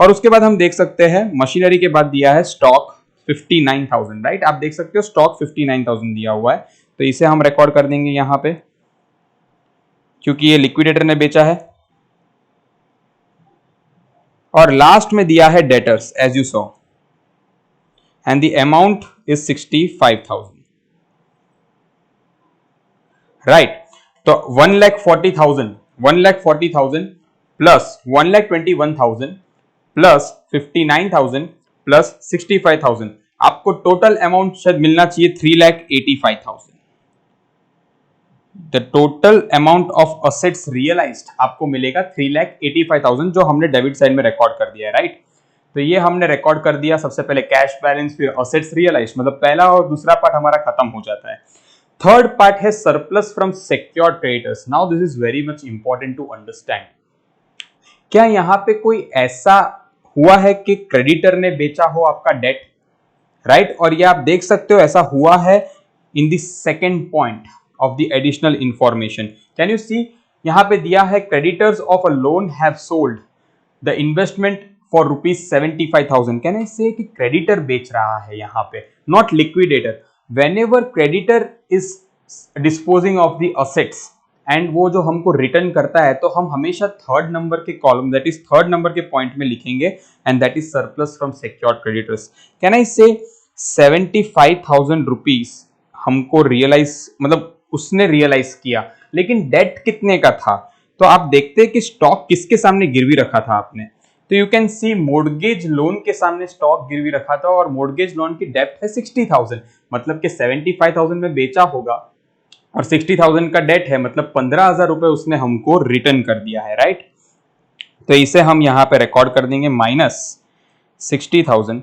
और उसके बाद हम देख सकते हैं मशीनरी के बाद दिया है स्टॉक 59,000, राइट। आप देख सकते हो स्टॉक 59,000 दिया हुआ है, तो इसे हम रिकॉर्ड कर देंगे यहां पे क्योंकि ये लिक्विडेटर ने बेचा है। और लास्ट में दिया है debtors as you saw and the amount is 65,000, right. तो 1,40,000 प्लस 1,21,000 प्लस 59,000 प्लस 65,000, आपको टोटल अमाउंट शायद मिलना चाहिए 3,85,000। The total amount of assets realised आपको मिलेगा 3,85,000, जो हमने डेबिट साइड में रिकॉर्ड कर दिया है, राइट। तो ये हमने रिकॉर्ड कर दिया, सबसे पहले कैश बैलेंस, फिर असेट्स रियलाइज्ड, मतलब पहला और दूसरा पार्ट हमारा खत्म हो जाता है। थर्ड पार्ट है surplus from secured creditors. Now this is very much important to understand. क्या यहाँ पे कोई ऐसा हुआ है कि क्रेडिटर ने बेचा हो आपका डेट, राइट, और ये आप देख सकते हो ऐसा हुआ है in the second point of the additional information. Can you see, यहाँ पे दिया है creditors of a loan have sold the investment for ₹75,000। Can I say कि क्रेडिटर बेच रहा है यहाँ पे, not liquidator. Whenever creditor is disposing of the assets and वो जो हमको रिटर्न करता है, तो हम हमेशा थर्ड नंबर के column, that is third number के पॉइंट में लिखेंगे, and that is surplus from secured creditors. Can I say 75,000 rupees हमको रियलाइज, मतलब उसने रियलाइज किया, लेकिन डेट कितने का था? तो आप देखते हैं कि स्टॉक किसके सामने गिरवी रखा था आपने, तो you can C mortgage loan के सामने स्टॉक गिरवी रखा था, और मोर्गेज लोन की डेप्थ है 60,000, मतलब कि 75,000 में बेचा होगा और 60,000 का डेट है, मतलब 15,000 रुपए उसने हमको रिटर्न कर दिया है, राइट। तो इसे हम यहां पे रिकॉर्ड कर देंगे माइनस 60,000,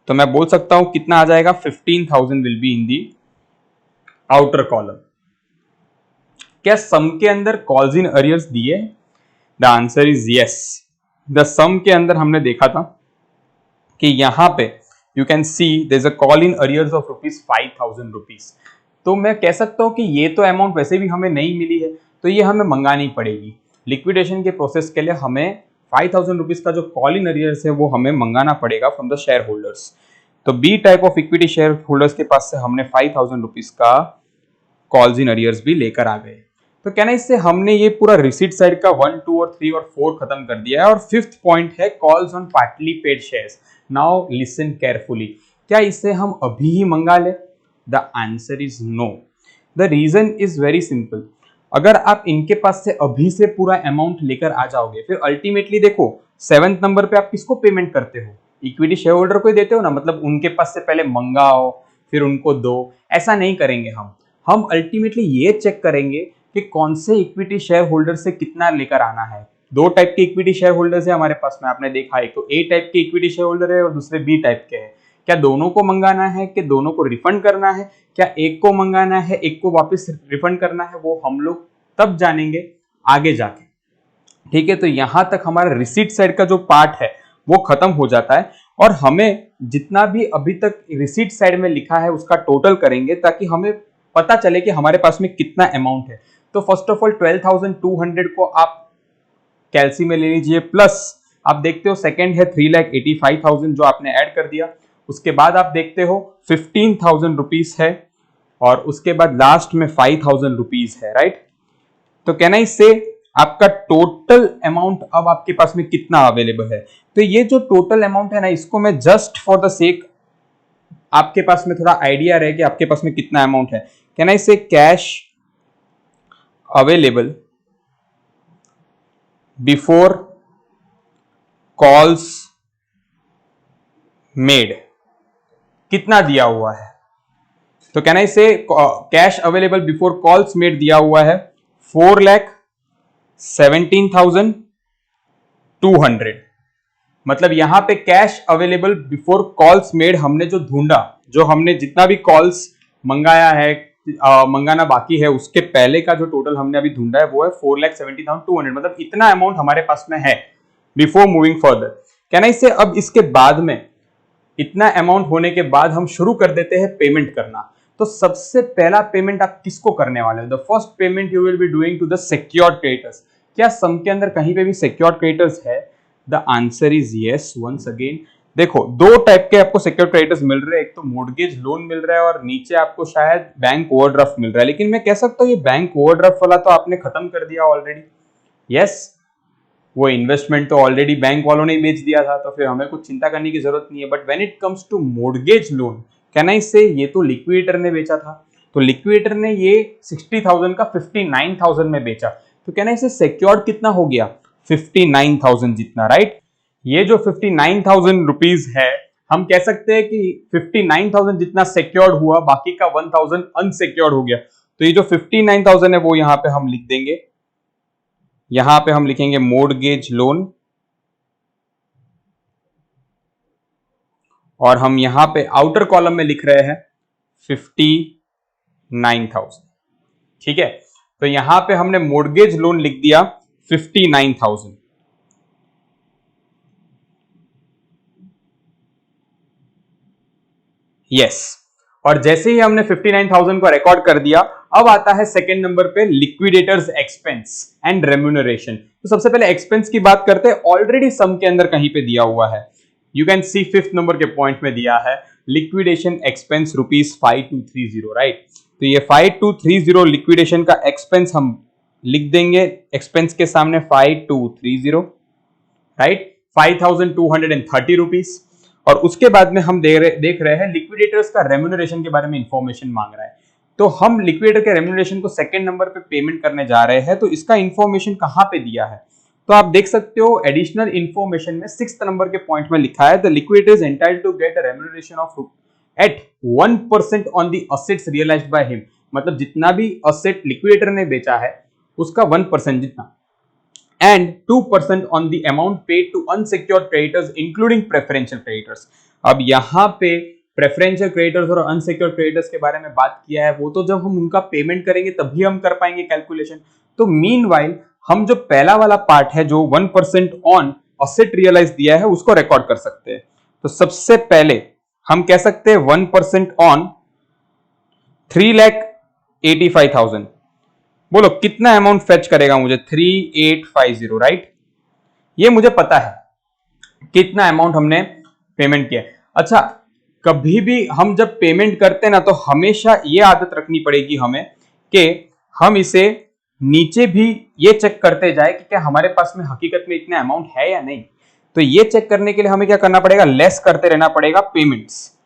तो मैं बोल सकता हूं कितना आ जाएगा, 15,000 will be in the outer column. क्या सम के अंदर कॉल्स इन अरियर्स दिए? The answer is yes. The sum के अंदर हमने देखा था कि यहां पे you can see there is a call in arrears of ₹5,000। तो मैं कह सकता हूं कि ये तो अमाउंट वैसे भी हमें नहीं मिली है, तो ये हमें मंगानी पड़ेगी। लिक्विडेशन के प्रोसेस के लिए हमें 5,000 रुपीज का जो कॉल इन अरियर्स है वो हमें मंगाना पड़ेगा फ्रॉम द शेयर होल्डर्स। तो B type of equity share holders के पास से हमने 5,000 रुपीज का कॉल्स इन अरियर्स भी लेकर आ गए। तो कहना इससे हमने ये पूरा रिसीट साइड का 1, 2 और 3 और 4 खत्म कर दिया है। और फिफ्थ पॉइंट है calls on partly paid shares. Now listen carefully, क्या इसे हम अभी ही मंगा ले? The answer is no. The reason is very simple. अगर आप इनके पास से अभी से पूरा अमाउंट लेकर आ जाओगे, फिर अल्टीमेटली देखो 7th नंबर पे आप किसको पेमेंट करते हो? इक्विटी शेयर होल्डर को ही देते हो ना, मतलब उनके पास से पहले मंगाओ फिर उनको दो, ऐसा नहीं करेंगे हम अल्टीमेटली ये चेक करेंगे कि कौन से इक्विटी शेयर होल्डर से कितना लेकर आना है। दो टाइप के इक्विटी शेयर होल्डर्स है हमारे पास में, आपने देखा है, तो ए टाइप के इक्विटी शेयर होल्डर है और दूसरे बी टाइप के हैं। क्या दोनों को मंगाना है कि दोनों को रिफंड करना है? क्या एक को मंगाना है एक को वापस रिफंड करना है? वो हम लोग तब जानेंगे आगे जाके, ठीक है। तो यहां तक हमारा रिसीट साइड का जो पार्ट है वो खत्म हो जाता है, और हमें जितना भी अभी तक रिसीट साइड में लिखा है उसका टोटल करेंगे ताकि हमें पता चले कि हमारे पास में कितना अमाउंट है। तो फर्स्ट ऑफ ऑल 12,200 को आप कैलसी में ले लीजिए, प्लस आप देखते हो सेकंड है 3,85,000 जो आपने ऐड कर दिया। उसके बाद आप देखते हो 15,000 रुपीज है, और उसके बाद लास्ट में 5,000 रुपीज है, राइट। तो कैन आई से आपका टोटल अमाउंट अब आपके पास में कितना अवेलेबल है? तो ये जो टोटल अमाउंट है ना, इसको मैं जस्ट फॉर द सेक आपके पास में थोड़ा आइडिया रहे कि आपके पास में कितना अमाउंट है, कैन आई से cash available before calls made कितना दिया हुआ है? तो कैन आई से cash available before calls made दिया हुआ है 4,17,200। मतलब यहां पे cash available before calls made हमने जो ढूंढा, जो हमने जितना भी कॉल्स मंगाया है, मंगाना बाकी है, उसके पहले का जो टोटल हमने अभी ढूंढा है वो है 4,70,200। मतलब इतना अमाउंट हमारे पास में है before moving further. Can I से अब इसके बाद में इतना अमाउंट होने के बाद हम शुरू कर देते हैं पेमेंट करना। तो सबसे पहला पेमेंट आप किसको करने वाले हो? The first payment you will be doing to the secured creditors. क्या सम के अंदर कहीं पे भी सिक्योर्ड क्रेडिटर्स है? The answer is yes. Once again देखो, दो टाइप के आपको सिक्योर्ड क्रेडिटर्स मिल रहे हैं, एक तो मोर्गेज लोन मिल रहा है और नीचे आपको शायद बैंक ओवरड्राफ्ट मिल रहा है। लेकिन मैं कह सकता हूं ये बैंक ओवरड्राफ्ट वाला तो आपने खत्म कर दिया ऑलरेडी। यस, वो इन्वेस्टमेंट तो ऑलरेडी बैंक वालों ने बेच दिया था, तो फिर हमें कुछ चिंता करने की जरूरत नहीं है। But when it comes to mortgage loan, can I say ये तो लिक्विडेटर ने बेचा था, तो लिक्विडेटर ने ये 60,000 का 59,000 में बेचा। तो कैन आई से सिक्योर्ड कितना हो गया? 59,000 जितना, राइट। ये जो 59,000 रुपीज है, हम कह सकते हैं कि 59,000 जितना सिक्योर्ड हुआ, बाकी का 1,000 अनसिक्योर्ड हो गया। तो ये जो 59,000 है वो यहां पे हम लिख देंगे, यहां पे हम लिखेंगे मोर्टगेज लोन, और हम यहां पे आउटर कॉलम में लिख रहे हैं 59,000, ठीक है। तो यहां पे हमने मोर्टगेज लोन लिख दिया 59,000। यस, और जैसे ही हमने 59,000 को रिकॉर्ड कर दिया, अब आता है सेकंड नंबर पे लिक्विडेटर्स एक्सपेंस एंड रेम्यूनरेशन। तो सबसे पहले एक्सपेंस की बात करते हैं, ऑलरेडी सम के अंदर कहीं पे दिया हुआ है, you can C 5th number के पॉइंट में दिया है लिक्विडेशन एक्सपेंस ₹5230, राइट। तो ये 5230 लिक्विडेशन का एक्सपेंस हम लिख देंगे, एक्सपेंस के सामने 5230, राइट, 5,230 रुपीज। और उसके बाद में हम देख रहे हैं लिक्विडेटर्स का रेम्यूनरेशन के बारे में इंफॉर्मेशन मांग रहा है। तो हम लिक्विडेटर के रेम्यूनरेशन को सेकंड नंबर पे पेमेंट करने जा रहे हैं, तो इसका इंफॉर्मेशन कहां पे दिया है, तो आप देख सकते हो एडिशनल इंफॉर्मेशन में 6th नंबर के पॉइंट में लिखा है, the liquidator is entitled to get a remuneration of at 1% on the assets realised by him. मतलब जितना भी असेट लिक्विडेटर ने बेचा है उसका 1% जितना, and 2% on the amount paid to unsecured creditors including preferential creditors। अब यहां पे प्रेफरेंशियल क्रेडिटर्स और अनसिक्योर्ड क्रेडिटर्स के बारे में बात किया है, वो तो जब हम उनका पेमेंट करेंगे तभी हम कर पाएंगे कैलकुलेशन। तो मीनवाइल हम जो पहला वाला पार्ट है जो 1% ऑन असेट रियलाइज दिया है उसको रिकॉर्ड कर सकते हैं। तो सबसे पहले हम कह सकते हैं 1% ऑन 3,85,000। बोलो कितना अमाउंट फेच करेगा मुझे, 3,850, राइट। ये मुझे पता है कितना अमाउंट हमने पेमेंट किया। अच्छा, कभी भी हम जब पेमेंट करते हैं ना, तो हमेशा ये आदत रखनी पड़ेगी हमें कि हम इसे नीचे भी ये चेक करते जाए कि क्या हमारे पास में हकीकत में इतना अमाउंट है या नहीं। तो ये चेक करने के लिए हमें क्या करना पड़ेगा, लेस करते रहना पड़ेगा पेमेंट्स।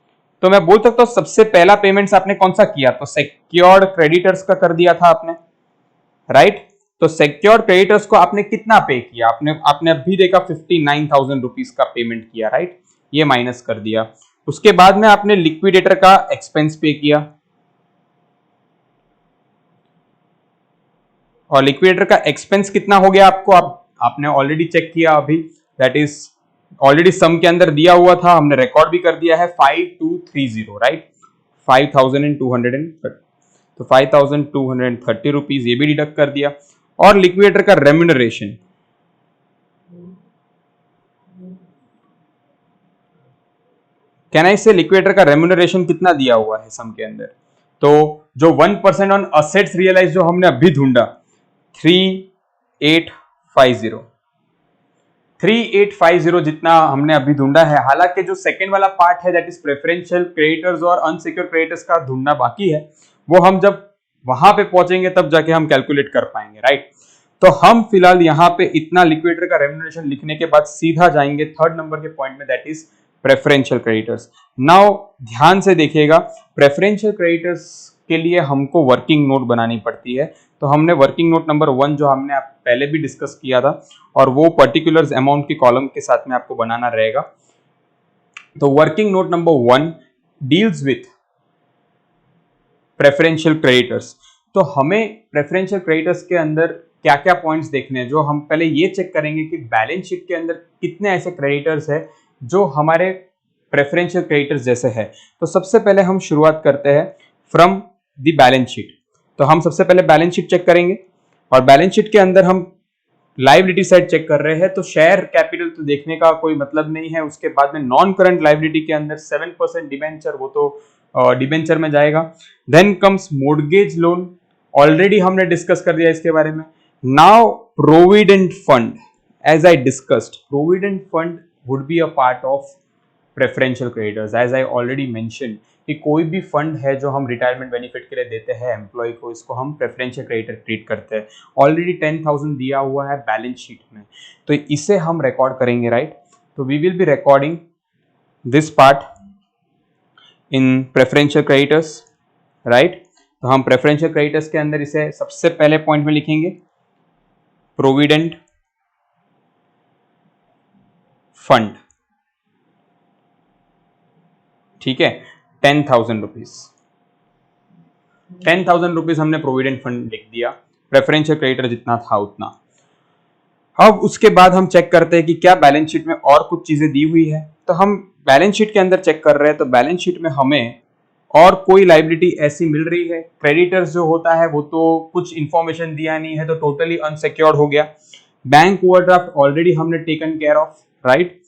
तो मैं बोल सकता हूं सबसे पहला पेमेंट्स आपने कौन सा किया, तो सिक्योर्ड क्रेडिटर्स का कर दिया था आपने, राइट। तो सिक्योर्ड क्रेडिटर्स को आपने कितना पे किया, आपने अभी देखा 59,000 रुपीज का पेमेंट किया, राइट। ये माइनस कर दिया। उसके बाद में आपने लिक्विडेटर का एक्सपेंस पे किया, और लिक्विडेटर का एक्सपेंस कितना हो गया आपको, आपने ऑलरेडी चेक किया अभी, दैट इज ऑलरेडी सम के अंदर दिया हुआ था, हमने रिकॉर्ड भी कर दिया है 5230, राइट, 5,230। तो 5,230 रुपीज ये भी डिडक्ट कर दिया। और लिक्विडेटर का रेम्यूनरेशन, कैन आई से लिक्विडेटर का रेम्यूनरेशन कितना दिया हुआ है सम के अंदर, तो जो 1% ऑन असेट्स रियलाइज जो हमने अभी ढूंढा 3850 जितना हमने अभी ढूंढा है। हालांकि जो सेकंड वाला पार्ट है दैट इज प्रेफरेंशियल क्रेडिटर्स और अनसिक्योर्ड क्रेडिटर्स का ढूंढना बाकी है, वो हम जब वहां पे पहुंचेंगे तब जाके हम कैलकुलेट कर पाएंगे, राइट। तो हम फिलहाल यहाँ पे इतना लिक्विडेटर का रेम्यूनरेशन लिखने के बाद सीधा जाएंगे थर्ड नंबर के पॉइंट में, that is preferential creditors. Now ध्यान से देखिएगा, प्रेफरेंशियल क्रेडिटर्स के लिए हमको वर्किंग नोट बनानी पड़ती है। तो हमने वर्किंग नोट नंबर 1 जो हमने पहले भी डिस्कस किया था, और वो पर्टिकुलर्स अमाउंट की कॉलम के साथ में आपको बनाना रहेगा। तो working note number 1 deals with preferential creditors. तो हमें प्रेफरेंशियल क्रेडिटर्स के अंदर क्या क्या पॉइंट्स देखने हैं, जो हम पहले ये चेक करेंगे कि बैलेंस शीट के अंदर कितने ऐसे क्रेडिटर्स है जो हमारे प्रेफरेंशियल क्रेडिटर्स जैसे है। तो सबसे पहले हम शुरुआत करते हैं फ्रॉम द बैलेंस शीट। तो हम सबसे पहले बैलेंस शीट चेक करेंगे, और बैलेंस शीट के अंदर हम लाइबिलिटी साइड चेक कर रहे हैं। तो शेयर कैपिटल तो देखने का कोई मतलब नहीं है। उसके बाद में नॉन करंट लाइबिलिटी के अंदर 7% डिबेंचर, वो तो डिबेंचर में जाएगा। Then comes mortgage loan, already हमने डिस्कस कर दिया इसके बारे में। Now provident fund, as I discussed, provident fund would be a part of preferential creditors. As I already mention कि कोई भी फंड है जो हम रिटायरमेंट बेनिफिट के लिए देते हैं एम्प्लॉय को, इसको हम प्रेफरेंशियल क्रेडिटर ट्रीट करते हैं। ऑलरेडी 10,000 दिया हुआ है बैलेंस शीट में, तो इसे हम रिकॉर्ड करेंगे, राइट। तो we will be recording this part in preferential creditors, right. तो हम प्रेफरेंशियल क्रेडिटर्स के अंदर इसे सबसे पहले पॉइंट में लिखेंगे प्रोविडेंट फंड, ठीक है, 10,000 रुपीज। 10,000 रुपीज हमने प्रोविडेंट फंड लिख दिया, प्रेफरेंशियल क्रेडिटर जितना था उतना। अब उसके बाद हम चेक करते हैं कि क्या बैलेंस शीट में और कुछ चीजें दी हुई है। तो हम बैलेंस शीट के अंदर चेक कर रहे हैं, तो बैलेंस शीट में हमें और कोई लाइबिलिटी ऐसी मिल रही है। क्रेडिटर्स जो होता है वो तो कुछ इंफॉर्मेशन दिया नहीं है, तो टोटली अनसिक्योर्ड हो गया। बैंक ओवरड्राफ्ट ऑलरेडी हमने taken care of, right.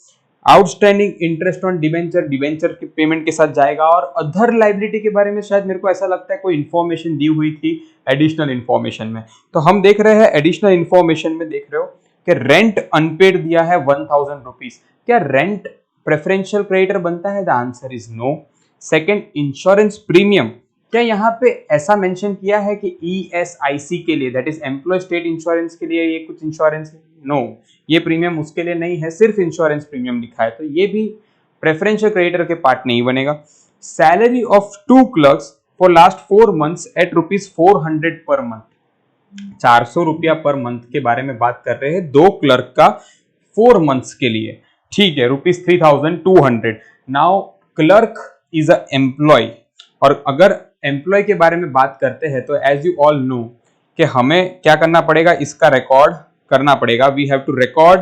Outstanding interest on debenture, debenture के पेमेंट के साथ जाएगा। और अदर लाइबिलिटी के बारे में शायद मेरे को ऐसा लगता है कोई इंफॉर्मेशन दी हुई थी एडिशनल इंफॉर्मेशन में। तो हम देख रहे हैं एडिशनल इंफॉर्मेशन में, देख रहे हो कि रेंट अनपेड दिया है 1,000 रुपीज। क्या रेंट प्रेफरेंशियल क्रेडिटर बनता है? The answer is no. Second, insurance premium, क्या यहाँ पे ऐसा मेंशन किया है कि ESIC के लिए, that is employee state insurance के लिए ये कुछ इंश्योरेंस है? नो, ये प्रीमियम उसके लिए नहीं है, सिर्फ इंश्योरेंस प्रीमियम लिखा है, तो ये भी प्रेफरेंशियल क्रेडिटर के पार्ट नहीं बनेगा। Salary of 2 clerks for last 4 months at ₹400 per month. 400 रुपया पर मंथ के बारे में बात कर रहे हैं 2 क्लर्क का 4 मंथ्स के लिए, ठीक है, ₹3,200। Now clerk is a employee, और अगर एम्प्लॉय के बारे में बात करते हैं तो एज यू ऑल नो कि हमें क्या करना पड़ेगा, इसका रिकॉर्ड करना पड़ेगा। We have to record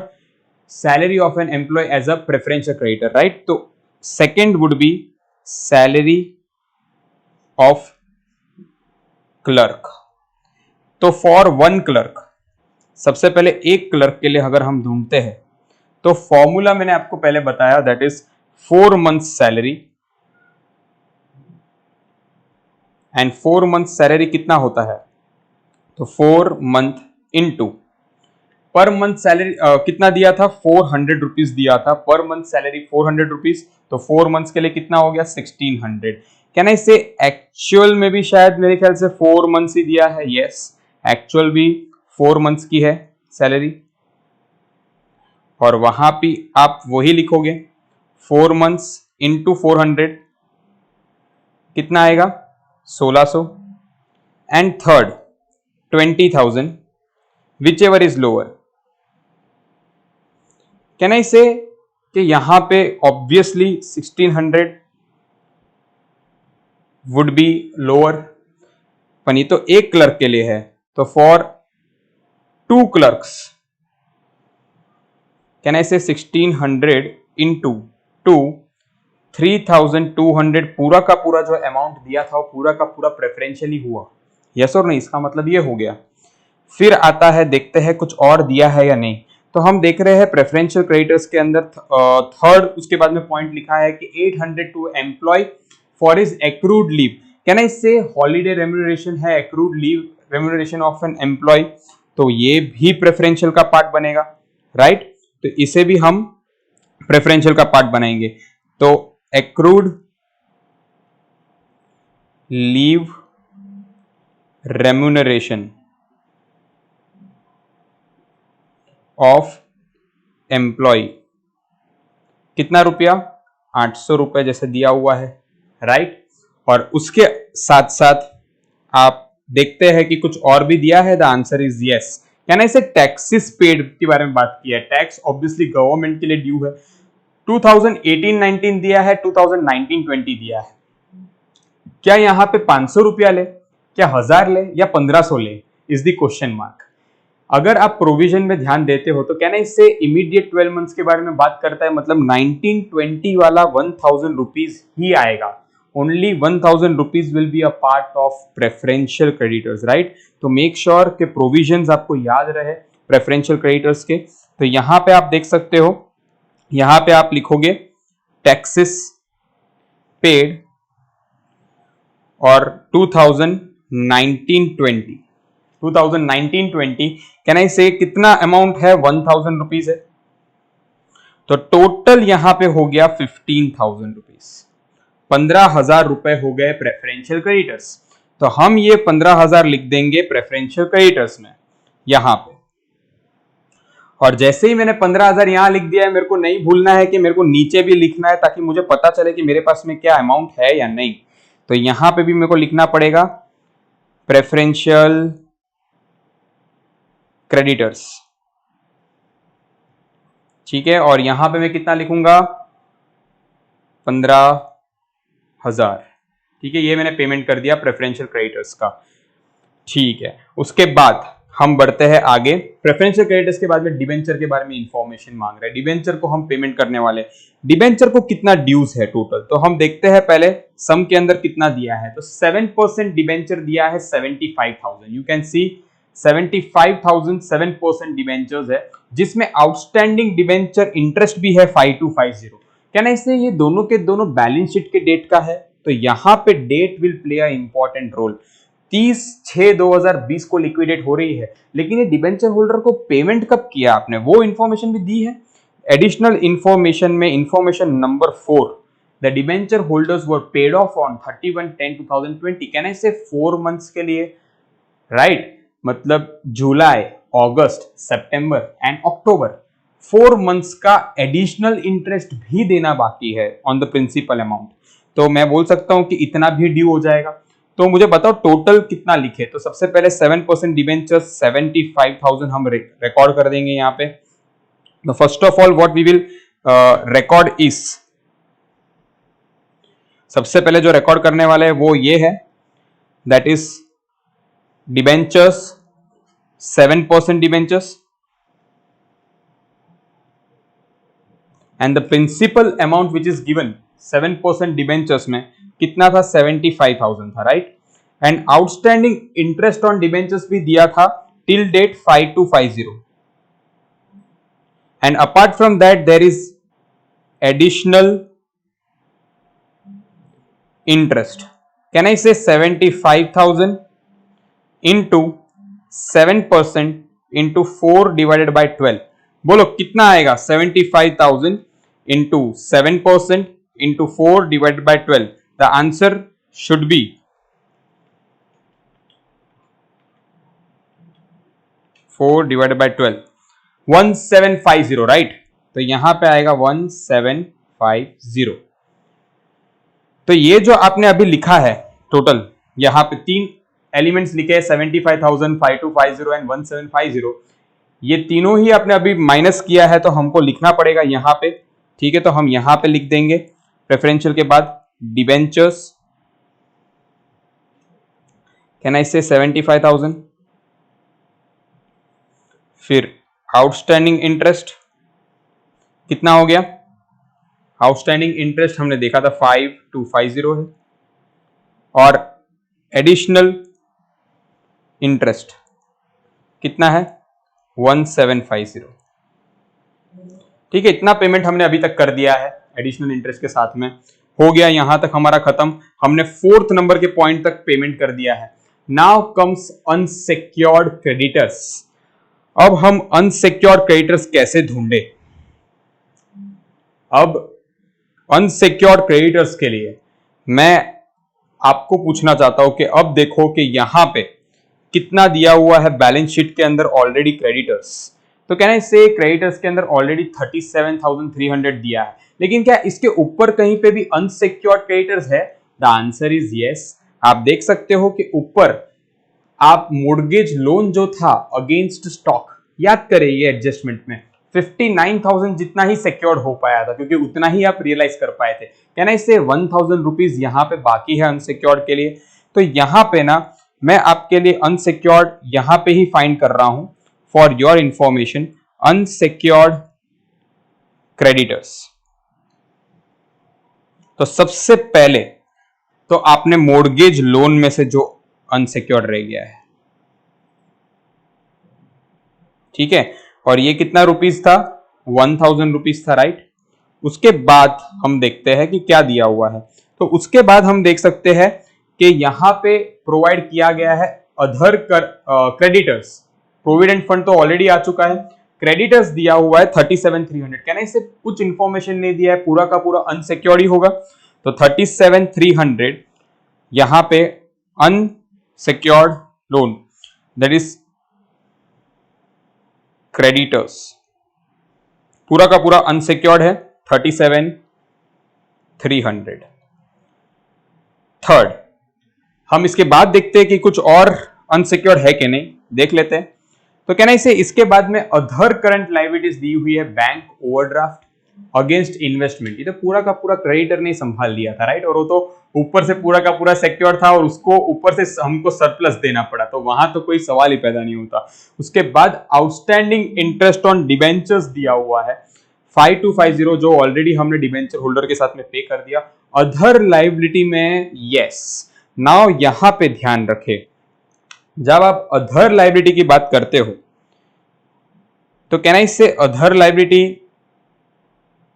salary of an employee as a preferential creditor, right. तो second would be salary of clerk. तो फॉर 1 क्लर्क, सबसे पहले एक क्लर्क के लिए अगर हम ढूंढते हैं तो फॉर्मूला मैंने आपको पहले बताया, that is 4 months salary. And 4 month salary कितना होता है, तो 4 month into per month salary कितना दिया था, 400 रुपीज दिया था पर मंथ सैलरी, 400 रुपीज। तो 4 मंथ्स के लिए कितना हो गया, 1600। कैन आई से एक्चुअल में भी शायद मेरे ख्याल से 4 मंथ्स ही दिया है? यस, एक्चुअल भी 4 मंथ्स की है सैलरी, और वहां भी आप वही लिखोगे 4 मंथ्स इंटू 400, कितना आएगा, 1600। And third 20,000, which ever is lower. Can I say कि यहां पे ऑब्वियसली 1600 वुड बी लोअर, पर ये तो एक क्लर्क के लिए है, तो फॉर 2 क्लर्क्स कैन आई से 1600 इंटू 2, 3,200। पूरा का पूरा जो अमाउंट दिया था वो पूरा का पूरा प्रेफरेंशियली हुआ, यस और नहीं, इसका मतलब ये हो गया। फिर आता है, देखते हैं कुछ और दिया है या नहीं। तो हम देख रहे हैं प्रेफरेंशियल क्रेडिटर्स के अंदर थर्ड, उसके बाद में पॉइंट लिखा है कि 800 to employee for his accrued leave. Can I say holiday remuneration है, accrued leave remuneration of an employee, तो ये भी प्रेफरेंशियल का पार्ट बनेगा, राइट। तो इसे भी हम प्रेफरेंशियल का पार्ट बनाएंगे। तो accrued leave remuneration of employee, कितना रुपया, 800 रुपए जैसे दिया हुआ है, राइट। और उसके साथ साथ आप देखते हैं कि कुछ और भी दिया है, the answer is yes. Can I से टैक्सेस पेड के बारे में बात की है, टैक्स ऑब्वियसली गवर्नमेंट के लिए ड्यू है। 2018-19 दिया है, 2019-20 दिया है। क्या यहां पे 500 रुपया ले, क्या 1000 ले, या 1500 ले, इज द क्वेश्चन मार्क। अगर आप प्रोविजन में ध्यान देते हो तो क्या ना इससे इमीडिएट 12 मंथ्स के बारे में बात करता है, मतलब 1920 वाला 1000 रुपीज ही आएगा। Only 1000 rupees will be a part of preferential creditors, right. तो मेक श्योर के प्रोविजंस आपको याद रहे प्रेफरेंशियल क्रेडिटर्स के। तो यहां पे आप देख सकते हो, यहां पे आप लिखोगे टैक्सेस पेड और 2019-20 कैन आई से कितना अमाउंट है, 1000 रुपीज है। तो टोटल यहां पे हो गया 15,000 रुपीज, 15,000 रुपए हो गए प्रेफरेंशियल क्रेडिटर्स। तो हम ये 15,000 लिख देंगे प्रेफरेंशियल क्रेडिटर्स में यहां पे। और जैसे ही मैंने 15,000 यहां लिख दिया है, मेरे को नहीं भूलना है कि मेरे को नीचे भी लिखना है, ताकि मुझे पता चले कि मेरे पास में क्या अमाउंट है या नहीं। तो यहां पे भी मेरे को लिखना पड़ेगा प्रेफरेंशियल क्रेडिटर्स, ठीक है, और यहां पे मैं कितना लिखूंगा 15,000। ठीक है, ये मैंने पेमेंट कर दिया प्रेफरेंशियल क्रेडिटर्स का। ठीक है, उसके बाद हम बढ़ते हैं आगे। प्रेफरेंशियल क्रेडिटर्स के बाद में डिबेंचर के बारे में इंफॉर्मेशन मांग रहे हैं। डिबेंचर को हम पेमेंट करने वाले, डिबेंचर को कितना ड्यूज है टोटल, तो हम देखते हैं पहले सम के अंदर कितना दिया है। तो 7% डिबेंचर दिया है 75,000। यू कैन सी 75,000 7% डिबेंचर्स है, जिसमें आउटस्टैंडिंग डिबेंचर इंटरेस्ट भी है 5250। कहना इससे ये दोनों के दोनों बैलेंस शीट के डेट का है, तो यहां पे date will play a important role. 30/6/2020 को लिक्विडेट हो रही है, लेकिन ये डिबेंचर होल्डर को पेमेंट कब किया आपने, वो इंफॉर्मेशन भी दी है। एडिशनल इंफॉर्मेशन में information number 4, the debenture holders were paid of on 31/10/2020। कहना इससे 4 मंथ्स के लिए, राइट, मतलब जुलाई, अगस्त, सितंबर एंड अक्टूबर, 4 मंथ्स का एडिशनल इंटरेस्ट भी देना बाकी है ऑन द प्रिंसिपल अमाउंट। तो मैं बोल सकता हूं कि इतना भी ड्यू हो जाएगा। तो मुझे बताओ टोटल कितना लिखे। तो सबसे पहले 7% डिबेंचर 75,000 हम रिकॉर्ड कर देंगे यहाँ पे। तो first of all what we will record is, सबसे पहले जो रिकॉर्ड करने वाले हैं वो ये है, that is debentures 7% debentures and the principal amount which is given 7% debentures में कितना था 75,000 था, right. And outstanding interest on debentures भी दिया था till date 5250। And apart from that there is additional interest. Can I say 75,000 into 7% into 4 divided by 12। बोलो कितना आएगा 75,000 into 7% into 4 divided by 12। The answer should be 4 divided by 12, 1750, right. तो यहां पे आएगा 1750। तो ये जो आपने अभी लिखा है टोटल, यहां पे 3 एलिमेंट्स लिखे हैं 75,000, 5250 एंड 1750। ये तीनों ही आपने अभी माइनस किया है, तो हमको लिखना पड़ेगा यहां पे। ठीक है, तो हम यहां पे लिख देंगे प्रेफरेंशियल के बाद डिबेंचर्स, कैन आई से 75,000, फिर आउटस्टैंडिंग इंटरेस्ट कितना हो गया, आउटस्टैंडिंग इंटरेस्ट हमने देखा था 5250 है, और एडिशनल इंटरेस्ट कितना है 1750। ठीक है, इतना पेमेंट हमने अभी तक कर दिया है एडिशनल इंटरेस्ट के साथ में। हो गया यहां तक हमारा खत्म, हमने 4th नंबर के पॉइंट तक पेमेंट कर दिया है। Now comes unsecured creditors. अब हम अनसिक्योर्ड क्रेडिटर्स कैसे ढूंढे। अब अनसिक्योर्ड क्रेडिटर्स के लिए मैं आपको पूछना चाहता हूं कि अब देखो कि यहां पे कितना दिया हुआ है बैलेंस शीट के अंदर ऑलरेडी क्रेडिटर्स। तो कहना इससे क्रेडिटर्स के अंदर ऑलरेडी 37,300 दिया है, लेकिन क्या इसके ऊपर कहीं पे भी अनसिक्योर्ड क्रेडिटर्स है? The answer is yes. आप देख सकते हो कि ऊपर आप मोर्गेज लोन जो था अगेंस्ट स्टॉक, याद करें ये एडजस्टमेंट में 59,000 जितना ही सिक्योर्ड हो पाया था, क्योंकि उतना ही आप रियलाइज कर पाए थे। कहना इससे 1,000 रुपीज यहां पे बाकी है अनसिक्योर्ड के लिए। तो यहां पे ना मैं आपके लिए अनसिक्योर्ड यहां पे ही फाइंड कर रहा हूं for your information, unsecured creditors. तो सबसे पहले तो आपने मोर्गेज लोन में से जो अनसिक्योर्ड रह गया है, ठीक है, और ये कितना रुपीस था 1,000 रुपीस था, राइट। उसके बाद हम देखते हैं कि क्या दिया हुआ है। तो उसके बाद हम देख सकते हैं कि यहां पे प्रोवाइड किया गया है अदर क्रेडिटर्स। प्रोविडेंट फंड तो ऑलरेडी आ चुका है, क्रेडिटर्स दिया हुआ है 37,300। कहना इससे कुछ इंफॉर्मेशन नहीं दिया है, पूरा का पूरा अनसिक्योर्ड ही होगा। तो 37,300 यहां पे unsecured loan, that is creditors, पूरा का पूरा अनसिक्योर्ड है 37,300। थर्ड, हम इसके बाद देखते हैं कि कुछ और अनसिक्योर्ड है कि नहीं, देख लेते हैं। तो कहना इसे इसके बाद में अदर करंट लायबिलिटीज दी हुई है बैंक ओवरड्राफ्ट अगेंस्ट इन्वेस्टमेंट। ये तो पूरा का पूरा क्रेडिटर ने संभाल लिया था, राइट। और वो तो ऊपर से पूरा का पूरा सिक्योर था और उसको ऊपर से हमको सरप्लस देना पड़ा, तो वहां तो कोई सवाल ही पैदा नहीं होता। उसके बाद आउटस्टैंडिंग इंटरेस्ट ऑन डिबेंचर्स दिया हुआ है 5250, जो ऑलरेडी हमने डिबेंचर होल्डर के साथ में पे कर दिया। अदर लायबिलिटी में यस, नाउ यहां पे ध्यान रखें, जब आप अदर लायबिलिटी की बात करते हो तो कहना इससे अदर लायबिलिटी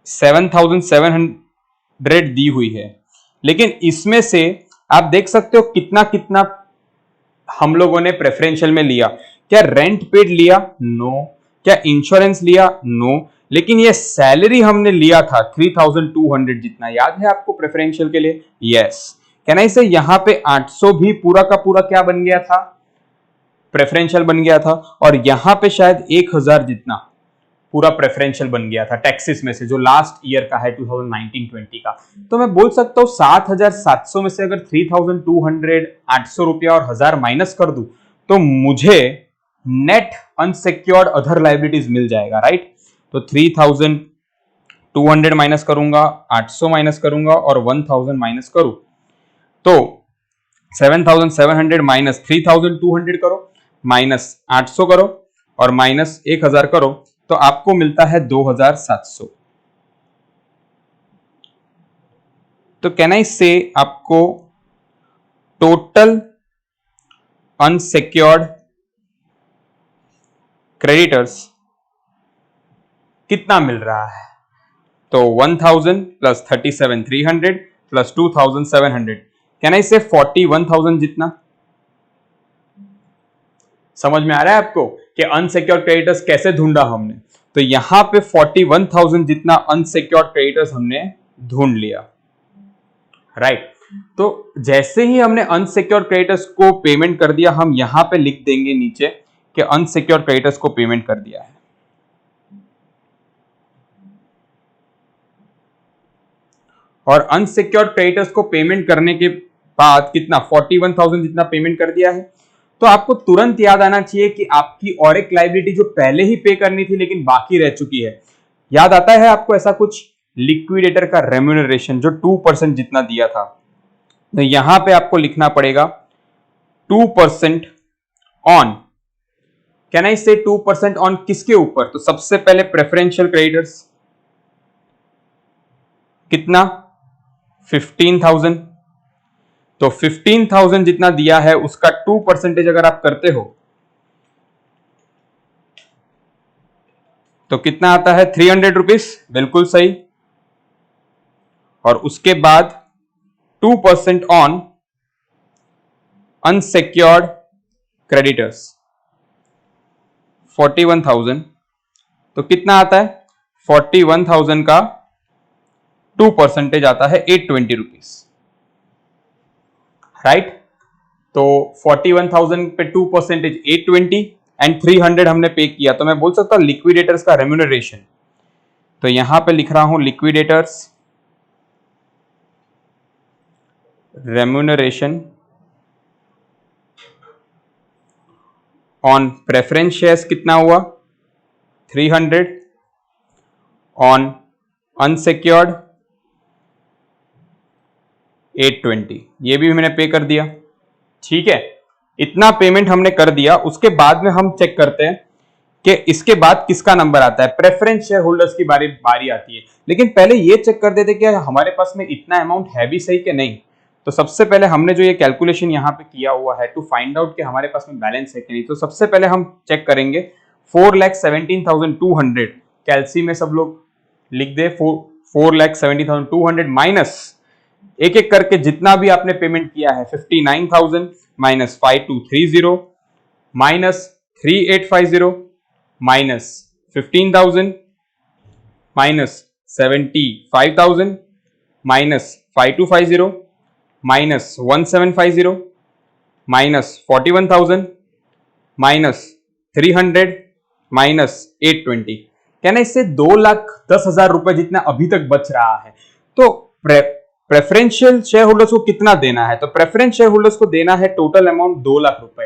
7700 दी हुई है, लेकिन इसमें से आप देख सकते हो कितना कितना हम लोगों ने प्रेफरेंशियल में लिया। क्या रेंट पेड लिया? नो। क्या इंश्योरेंस लिया? नो। लेकिन ये सैलरी हमने लिया था 3200 जितना, याद है आपको प्रेफरेंशियल के लिए? यस। कहना इसे यहां पे 800 भी पूरा का पूरा क्या बन गया था? प्रेफरेंशियल बन गया था। और यहां पे शायद 1000 जितना पूरा प्रेफरेंशियल बन गया था टैक्सेस में से, जो लास्ट ईयर का है 2019-20 का। तो मैं बोल सकता हूं 7700 में से अगर 3200, 800 रुपया और 1000 माइनस कर दूं तो मुझे नेट अनसिक्योर्ड अदर लायबिलिटीज मिल जाएगा, राइट। तो 3200 माइनस करूंगा, 800 माइनस करूंगा और 1000 माइनस करूं तो 7700 माइनस 3200 करो, माइनस 800 करो और माइनस 1000 करो, तो आपको मिलता है 2700। तो कैन आई से आपको टोटल अनसिक्योर्ड क्रेडिटर्स कितना मिल रहा है? तो 1000 प्लस 37,300 प्लस 2700, कैन आई से 41,000 जितना। समझ में आ रहा है आपको कि अनसिक्योर्ड क्रेडिटर्स कैसे ढूंढा हमने? तो यहां पे 41,000 जितना अनसिक्योर्ड क्रेडिटर्स हमने ढूंढ लिया, राइट। तो जैसे ही हमने अनसिक्योर्ड क्रेडिटर्स को पेमेंट कर दिया, हम यहां पे लिख देंगे नीचे कि अनसिक्योर्ड क्रेडिटर्स को पेमेंट कर दिया है। और अनसिक्योर्ड क्रेडिटर्स को पेमेंट करने के बाद कितना? 41,000 जितना पेमेंट कर दिया है। तो आपको तुरंत याद आना चाहिए कि आपकी और एक लायबिलिटी जो पहले ही पे करनी थी लेकिन बाकी रह चुकी है, याद आता है आपको ऐसा कुछ? लिक्विडेटर का रेम्यूनरेशन जो 2% जितना दिया था, तो यहां पे आपको लिखना पड़ेगा 2% ऑन। कैन आई से 2% ऑन किसके ऊपर? तो सबसे पहले प्रेफरेंशियल क्रेडिटर्स, कितना? 15,000। तो 15,000 जितना दिया है उसका 2% अगर आप करते हो तो कितना आता है? 300 रुपीज, बिल्कुल सही। और उसके बाद 2% ऑन अनसिक्योर्ड क्रेडिटर्स 41,000, तो कितना आता है? 41,000 का 2% आता है 820 रुपीज, राइट। तो 41,000 पे 2% 820 एंड 300 हमने पे किया, तो मैं बोल सकता हूं लिक्विडेटर्स का रेम्यूनरेशन। तो यहां पे लिख रहा हूं liquidators remuneration on preference shares कितना हुआ? 300 ऑन अनसिक्योर्ड 820, ये भी मैंने पे कर दिया, ठीक है। इतना पेमेंट हमने कर दिया। उसके बाद में हम चेक करते हैं कि इसके बाद किसका नंबर आता है। प्रेफरेंस शेयर होल्डर्स की बारी आती है, लेकिन पहले ये चेक कर देते कि हमारे पास में इतना अमाउंट है भी सही कि नहीं। तो सबसे पहले हमने जो ये कैलकुलेशन यहाँ पे किया हुआ है टू फाइंड आउट कि हमारे पास में बैलेंस है कि नहीं, तो सबसे पहले हम चेक करेंगे 4,17,200, कैलसी में सब लोग लिख दे 4,17,200 माइनस एक एक करके जितना भी आपने पेमेंट किया है 59,000 minus 5230 minus 3850 minus 15,000 minus 75,000 minus 5250 minus 1750 minus 41,000 minus 300 minus 820, कहना इससे 2,10,000 रुपए जितना अभी तक बच रहा है। तो प्रेफरेंशियल शेयर होल्डर्स को कितना देना है? तो प्रेफरेंस शेयर होल्डर्स को देना है टोटल अमाउंट 2 लाख रुपए।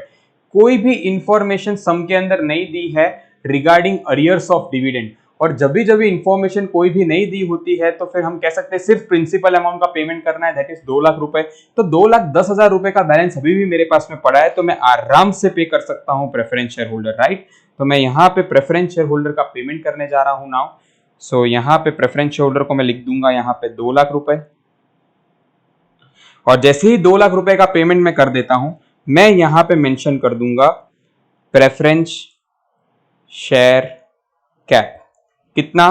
कोई भी इंफॉर्मेशन सम के अंदर नहीं दी है रिगार्डिंग अरियर्स ऑफ डिविडेंड। और जब भी इंफॉर्मेशन कोई भी नहीं दी होती है तो फिर हम कह सकते हैं सिर्फ प्रिंसिपल अमाउंट का पेमेंट करना है, दैट इज 2 लाख रुपए। तो 2,10,000 रुपए का बैलेंस अभी भी मेरे पास में पड़ा है, तो मैं आराम से पे कर सकता हूं प्रेफरेंस शेयर होल्डर, राइट। तो मैं यहाँ पे प्रेफरेंस शेयर होल्डर का पेमेंट करने जा रहा हूं नाउ। सो यहाँ पे प्रेफरेंस शेयर होल्डर को मैं लिख दूंगा यहाँ पे 2 लाख रुपए। और जैसे ही 2 लाख रुपए का पेमेंट मैं कर देता हूं, मैं यहां पे मेंशन कर दूंगा प्रेफरेंस शेयर कैप, कितना,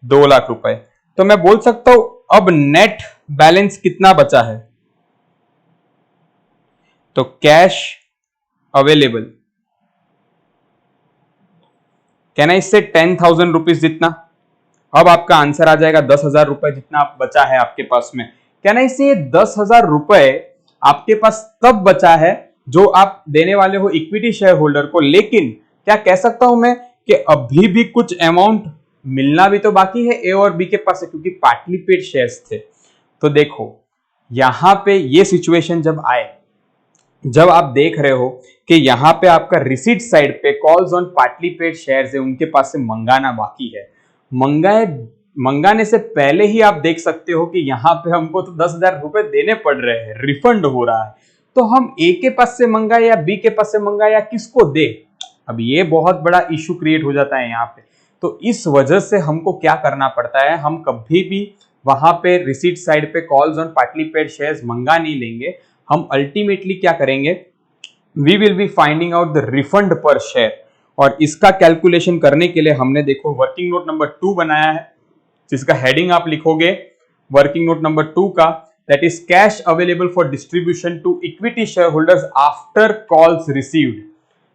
2 लाख रुपए। तो मैं बोल सकता हूं अब नेट बैलेंस कितना बचा है, तो कैश अवेलेबल, कहना इससे 10,000 रुपीज जितना। अब आपका आंसर आ जाएगा 10,000 रुपए जितना बचा है आपके पास में। कहना इससे 10,000 रुपए आपके पास तब बचा है जो आप देने वाले हो इक्विटी शेयर होल्डर को, लेकिन क्या कह सकता हूं मैं कि अभी भी कुछ अमाउंट मिलना भी तो बाकी है ए और बी के पास है, क्योंकि पार्टली पेड शेयर्स थे। तो देखो यहां पे ये सिचुएशन जब आए, जब आप देख रहे हो कि यहां पे आपका रिसीट साइड पे calls on partly paid shares है, उनके पास से मंगाना बाकी है। मंगाने से पहले ही आप देख सकते हो कि यहां पे हमको तो 10,000 रुपए देने पड़ रहे हैं, रिफंड हो रहा है। तो हम ए के पास से मंगाए या बी के पास से मंगाए या किसको दे, अब ये बहुत बड़ा इशू क्रिएट हो जाता है यहाँ पे। तो इस वजह से हमको क्या करना पड़ता है, हम कभी भी वहां पे रिसीट साइड पे calls on partly paid shares मंगा नहीं लेंगे। हम अल्टीमेटली क्या करेंगे, we will be finding out the refund per share. और इसका कैलकुलेशन करने के लिए हमने देखो वर्किंग नोट नंबर 2 बनाया है, जिसका हेडिंग आप लिखोगे वर्किंग नोट नंबर 2 का, that is cash available for distribution to equity share holders after calls received.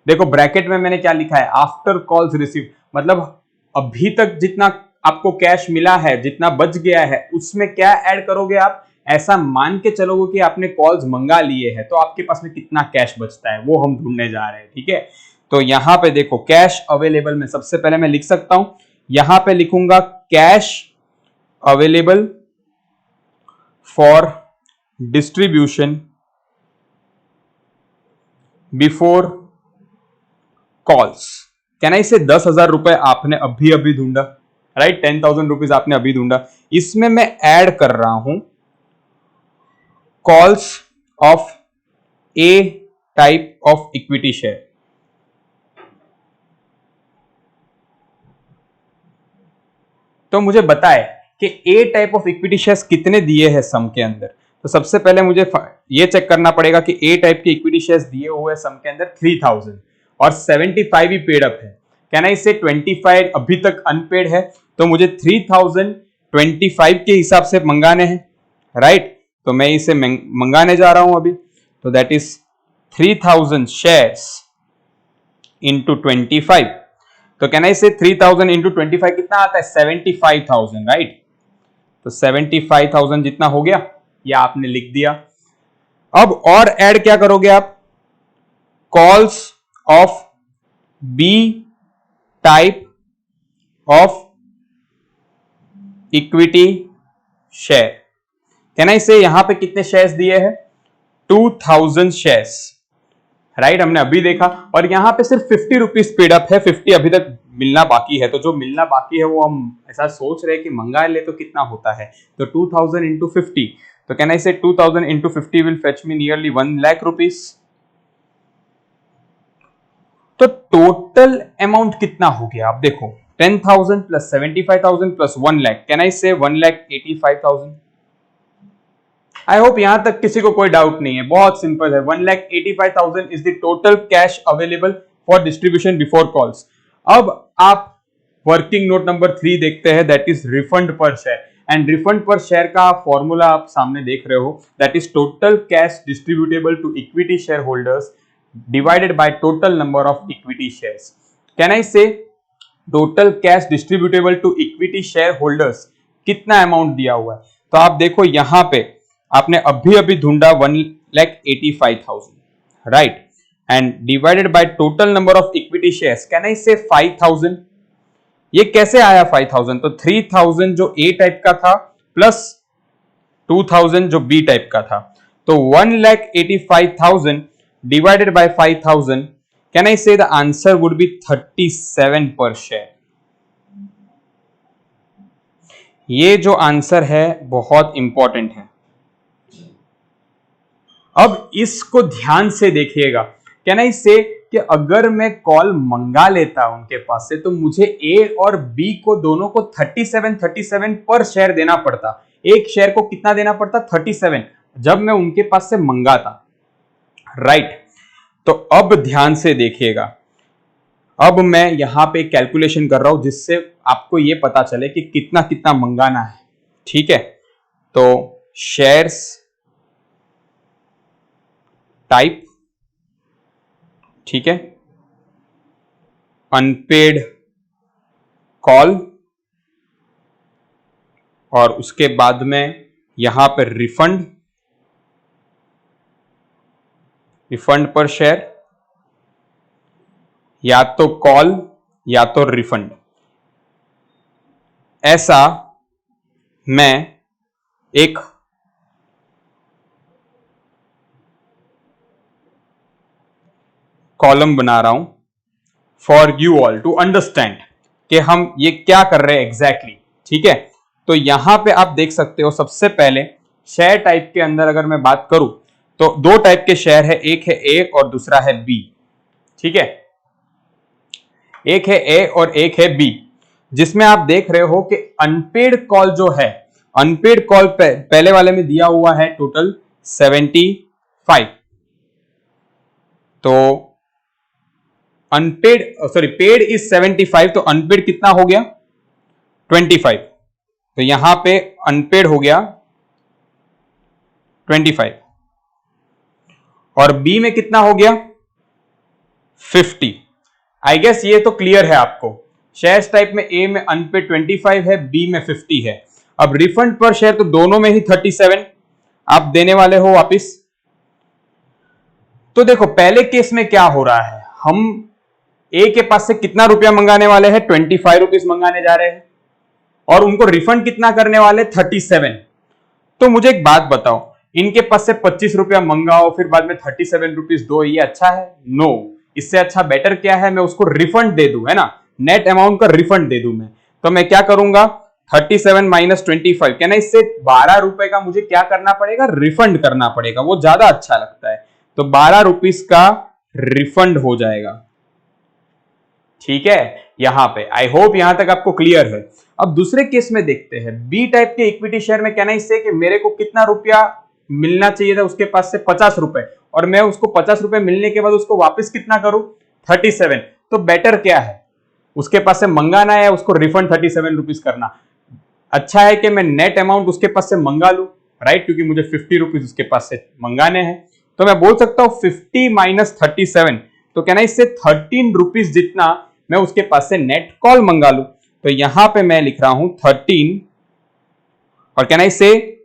देखो ब्रैकेट में मैंने क्या लिखा है, आफ्टर कॉल्स रिसीव्ड, मतलब अभी तक जितना आपको कैश मिला है, जितना बच गया है, उसमें क्या ऐड करोगे आप, ऐसा मान के चलोगे कि आपने कॉल्स मंगा लिए हैं, तो आपके पास में कितना कैश बचता है वो हम ढूंढने जा रहे हैं, ठीक है। तो यहां पे देखो कैश अवेलेबल में सबसे पहले मैं लिख सकता हूं, यहां पे लिखूंगा cash available for distribution before calls. कहना इसे 10,000 रुपए आपने अभी अभी ढूंढा, राइट, 10,000 रुपीज आपने अभी ढूंढा। इसमें मैं ऐड कर रहा हूं calls of A type of equity share. तो मुझे बताए कि ए टाइप ऑफ इक्विटी शेयर्स कितने दिए हैं सम के अंदर। तो सबसे पहले मुझे ये चेक करना पड़ेगा कि ए टाइप के इक्विटी शेयर्स दिए हुए सम के अंदर 3,000 और 75 ही पेड अप है। कहना इससे 25 अभी तक अनपेड है, तो मुझे 3,025 के हिसाब से मंगाने हैं, राइट। तो मैं इसे मंगाने जा रहा हूं अभी, तो दैट इज 3,000 शेयर्स इंटू 25। तो कहना इसे 3,000 इंटू 25 कितना आता है, 75,000, राइट। तो 75,000 जितना हो गया, या आपने लिख दिया। अब और ऐड क्या करोगे आप, calls of B type of equity share. कहना इसे यहां पे कितने शेयर्स दिए हैं, 2,000 शेयर्स, राइट, हमने अभी देखा। और यहां पे सिर्फ 50 रुपीज पेड अप है, 50 अभी तक मिलना बाकी है। तो जो मिलना बाकी है वो हम ऐसा सोच रहे हैं कि मंगा ले तो कितना होता है, तो 2,000 इंटू 50। तो कहना इसे 2,000 into 50 will fetch me nearly 1 lakh rupees. तो टोटल अमाउंट कितना हो गया, आप देखो 10,000 plus 75,000 plus 1 lakh, can I से 1,85,000। आई होप यहां तक किसी को कोई डाउट नहीं है, बहुत सिंपल है। 1,85,000 is the total cash available for distribution before calls. अब आप वर्किंग नोट नंबर 3 देखते हैं, that is refund per share. And refund per share का फॉर्मूला आप सामने देख रहे हो, that is total cash distributable to equity share holders divided by total number of equity shares. Can I say total cash distributable to equity shareholders कितना amount दिया हुआ है। तो आप देखो यहां पे आपने अभी अभी ढूंढा 1,85,000, right, and divided by total number of equity shares, can I से 5,000। ये कैसे आया 5,000, तो 3,000 जो ए टाइप का था प्लस 2,000 जो बी टाइप का था, तो 1,85,000 divided by 5000, can I say the answer would be 37 per share? ये जो आंसर है बहुत इंपॉर्टेंट है। अब इसको ध्यान से देखिएगा। कैन आई से कि अगर मैं कॉल मंगा लेता उनके पास से तो मुझे ए और बी को दोनों को 37 पर शेयर देना पड़ता। एक शेयर को कितना देना पड़ता? 37, जब मैं उनके पास से मंगाता, राइट। तो अब ध्यान से देखिएगा, अब मैं यहां पे कैलकुलेशन कर रहा हूं जिससे आपको यह पता चले कि कितना कितना मंगाना है, ठीक है। तो शेयर्स टाइप, ठीक है, अनपेड कॉल, और उसके बाद में यहां पर रिफंड पर शेयर, या तो कॉल या तो रिफंड। ऐसा मैं एक कॉलम बना रहा हूं for you all to understand कि हम ये क्या कर रहे हैं एग्जैक्टली, ठीक है। तो यहां पे आप देख सकते हो, सबसे पहले शेयर टाइप के अंदर अगर मैं बात करूं तो दो टाइप के शेयर है, एक है ए और दूसरा है बी, ठीक है। एक है ए और एक है बी, जिसमें आप देख रहे हो कि अनपेड कॉल जो है, अनपेड कॉल पहले वाले में दिया हुआ है टोटल 75। तो अनपेड पेड इज 75, तो अनपेड कितना हो गया? 25। तो यहां पे अनपेड हो गया 25, और बी में कितना हो गया? 50। आई गेस ये तो क्लियर है आपको। शेयर्स टाइप में ए में अनपेड 25 है, बी में 50 है। अब रिफंड पर शेयर तो दोनों में ही 37 आप देने वाले हो वापिस। तो देखो पहले केस में क्या हो रहा है, हम ए के पास से कितना रुपया मंगाने वाले हैं? 25 रुपीज मंगाने जा रहे हैं, और उनको रिफंड कितना करने वाले? 37। तो मुझे एक बात बताओ, इनके पास से 25 रुपया मंगाओ फिर बाद में 37 रुपीज दो, ये अच्छा है? नो, इससे अच्छा बेटर क्या है, मैं उसको रिफंड दे दूं, है ना, नेट अमाउंट का रिफंड दे दूं मैं। तो मैं क्या करूंगा? 37 माइनस 25, क्या ना, इससे 12 रुपए का मुझे क्या करना पड़ेगा? रिफंड करना पड़ेगा, वो ज्यादा अच्छा लगता है। तो 12 रुपीज का रिफंड हो जाएगा, ठीक है। यहां पे आई होप यहां तक आपको क्लियर है। अब दूसरे केस में देखते हैं, बी टाइप के इक्विटी शेयर में कहना इससे कि मेरे को कितना रुपया मिलना चाहिए था उसके पास से? 50 रुपए, और मैं उसको 50 रुपए मिलने के बाद उसको वापस कितना करूं? 37। तो बेटर क्या है, उसके पास से मंगाना है, उसको रिफंड 37 रुपीज करना? अच्छा है कि मैं नेट अमाउंट उसके पास से मंगा लूं, राइट, क्योंकि मुझे 50 रुपीज उसके पास से मंगाने हैं। तो मैं बोल सकता हूं 50 माइनस 37, तो कहना इससे 13 रुपीज जितना मैं उसके पास से नेट कॉल मंगा लूं। तो यहां पे मैं लिख रहा हूं 13, और कहना इससे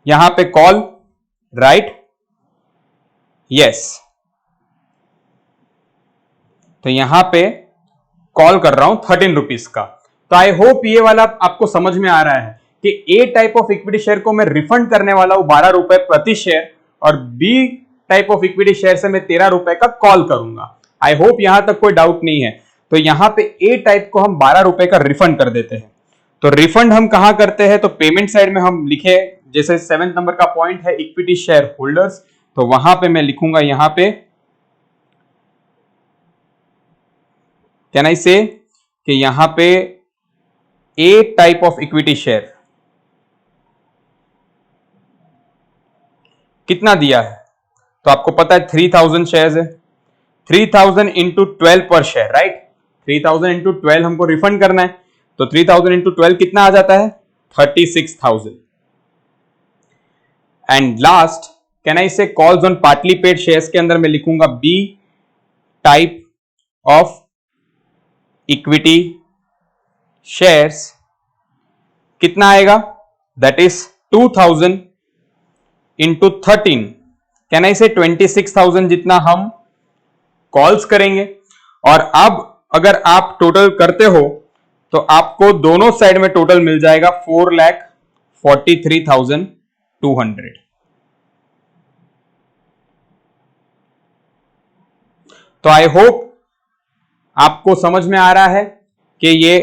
यहां पे कॉल, राइट, यस। तो यहां पे कॉल कर रहा हूं 13 रुपीज का। तो आई होप ये वाला आपको समझ में आ रहा है कि ए टाइप ऑफ इक्विटी शेयर को मैं रिफंड करने वाला हूं 12 रुपए प्रति शेयर, और B type of equity share से मैं 13 रुपए का कॉल करूंगा। आई होप यहां तक कोई डाउट नहीं है। तो यहां पे ए टाइप को हम 12 रुपए का रिफंड कर देते हैं। तो रिफंड हम कहां करते हैं? तो पेमेंट साइड में हम लिखे, जैसे 7 नंबर का पॉइंट है इक्विटी शेयर होल्डर्स, तो वहां पे मैं लिखूंगा यहां पे, कैन आई से कि यहां पे ए टाइप ऑफ इक्विटी शेयर कितना दिया है? तो आपको पता है 3000 शेयर्स है, 3000 इंटू 12 पर शेयर, राइट। 3000 इंटू 12 हमको रिफंड करना है, तो 3000 इंटू 12 कितना आ जाता है? 36,000। And last, can I say calls on partly paid shares के अंदर मैं लिखूंगा B type of equity shares कितना आएगा? That is 2000 into 13, can I say 26,000 जितना हम कॉल्स करेंगे। और अब अगर आप टोटल करते हो तो आपको दोनों साइड में टोटल मिल जाएगा 4,43,200। तो आई होप आपको समझ में आ रहा है कि ये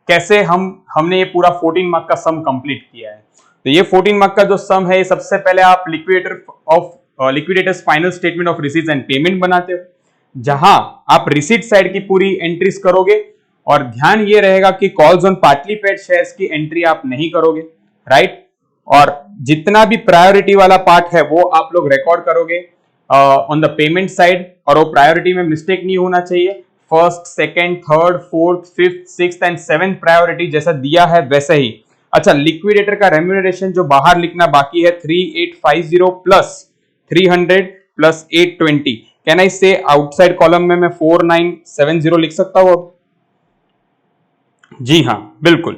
कैसे हमने ये पूरा 14 मार्क का सम कंप्लीट किया है। तो ये 14 मार्क का जो सम है, सबसे पहले आप liquidators final statement of receipts and payment बनाते हो, जहां आप रिसीट साइड की पूरी एंट्रीज करोगे, और ध्यान ये रहेगा कि calls on partly paid shares की एंट्री आप नहीं करोगे, राइट। और जितना भी प्रायोरिटी वाला पार्ट है वो आप लोग रिकॉर्ड करोगे ऑन द पेमेंट साइड, और वो प्रायोरिटी में मिस्टेक नहीं होना चाहिए। First, second, third, fourth, fifth, sixth and seventh priority जैसा दिया है वैसे ही। अच्छा, लिक्विडेटर का रेम्यूनरेशन जो बाहर लिखना बाकी है 3850 प्लस 300 प्लस 820, कैन आई से आउटसाइड कॉलम में मैं 4970 लिख सकता हूं अब? जी हाँ, बिल्कुल।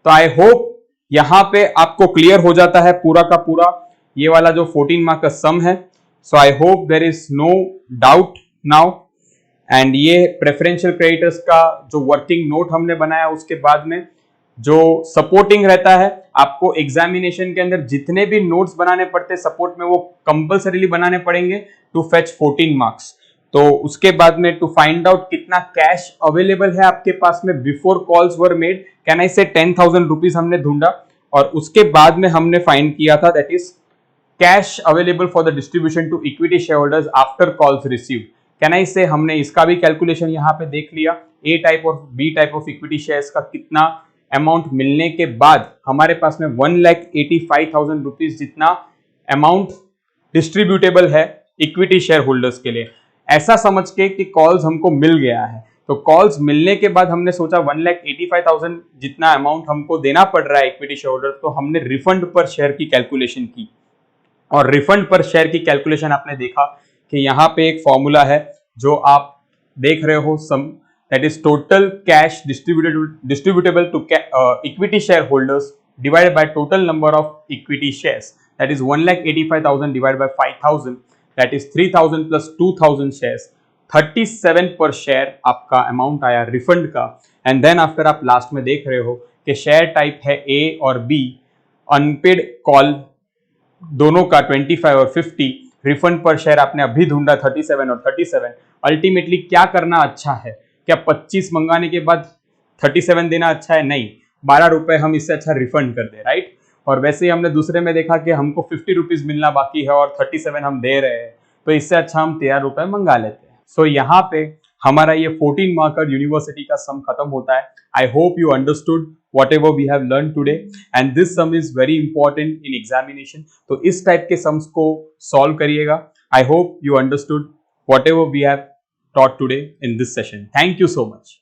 तो आई होप यहां पे आपको क्लियर हो जाता है पूरा का पूरा ये वाला जो 14 मार्क का सम है। So I hope there is no doubt now. And ये प्रेफरेंशियल क्रेडिटर्स का जो वर्किंग नोट हमने बनाया, उसके बाद में जो सपोर्टिंग रहता है, आपको एग्जामिनेशन के अंदर जितने भी नोट्स बनाने पड़ते सपोर्ट में, वो कंपल्सरीली बनाने पड़ेंगे टू फेच 14 मार्क्स। तो उसके बाद में टू फाइंड आउट कितना कैश अवेलेबल है आपके पास में before calls were made, can I से 10,000 रुपीज हमने ढूंढा, और उसके बाद में हमने फाइंड किया था that is cash available for the distribution to equity share holders after calls received. Can I say हमने इसका भी कैलकुलेशन यहाँ पे देख लिया, ए टाइप और B type of equity shares का कितना अमाउंट मिलने के बाद हमारे पास में 1,85,000 रुपीज जितना अमाउंट डिस्ट्रीब्यूटेबल है इक्विटी शेयर होल्डर्स के लिए, ऐसा समझ के कि कॉल्स हमको मिल गया है। तो कॉल्स मिलने के बाद हमने सोचा 1,85,000 जितना अमाउंट हमको देना पड़ रहा है इक्विटी शेयर होल्डर्स, तो हमने रिफंड पर शेयर की कैलकुलेशन की। और रिफंड पर शेयर की कैलकुलेशन आपने देखा कि यहाँ पे एक फॉर्मूला है जो आप देख रहे हो, sum that is total cash distributable to equity share holders divided by total number of equity shares, that is 1,85,000 divided by 5,000, that is 3,000 plus 2,000 shares, 37 per share आपका अमाउंट आया रिफंड का। एंड देन आफ्टर आप last में देख रहे हो कि share type है ए और बी, अनपेड कॉल दोनों का 25 और 50, रिफंड पर शेयर आपने अभी ढूंढा 37 और 37। अल्टीमेटली क्या करना अच्छा है? क्या 25 मंगाने के बाद 37 देना अच्छा है? नहीं, 12 रुपए हम इससे अच्छा रिफंड कर दे, राइट। और वैसे ही हमने दूसरे में देखा कि हमको 50 रुपीज मिलना बाकी है और 37 हम दे रहे हैं, तो इससे अच्छा हम 13 रुपए मंगा लेते हैं। सो यहाँ पे हमारा ये 14 मार्कर यूनिवर्सिटी का सम खत्म होता है। I hope you understood whatever we have learned today, and this sum is very important in examination। तो इस टाइप के सम्स को सॉल्व करिएगा। I hope you understood whatever we have taught today in this session. Thank you so much.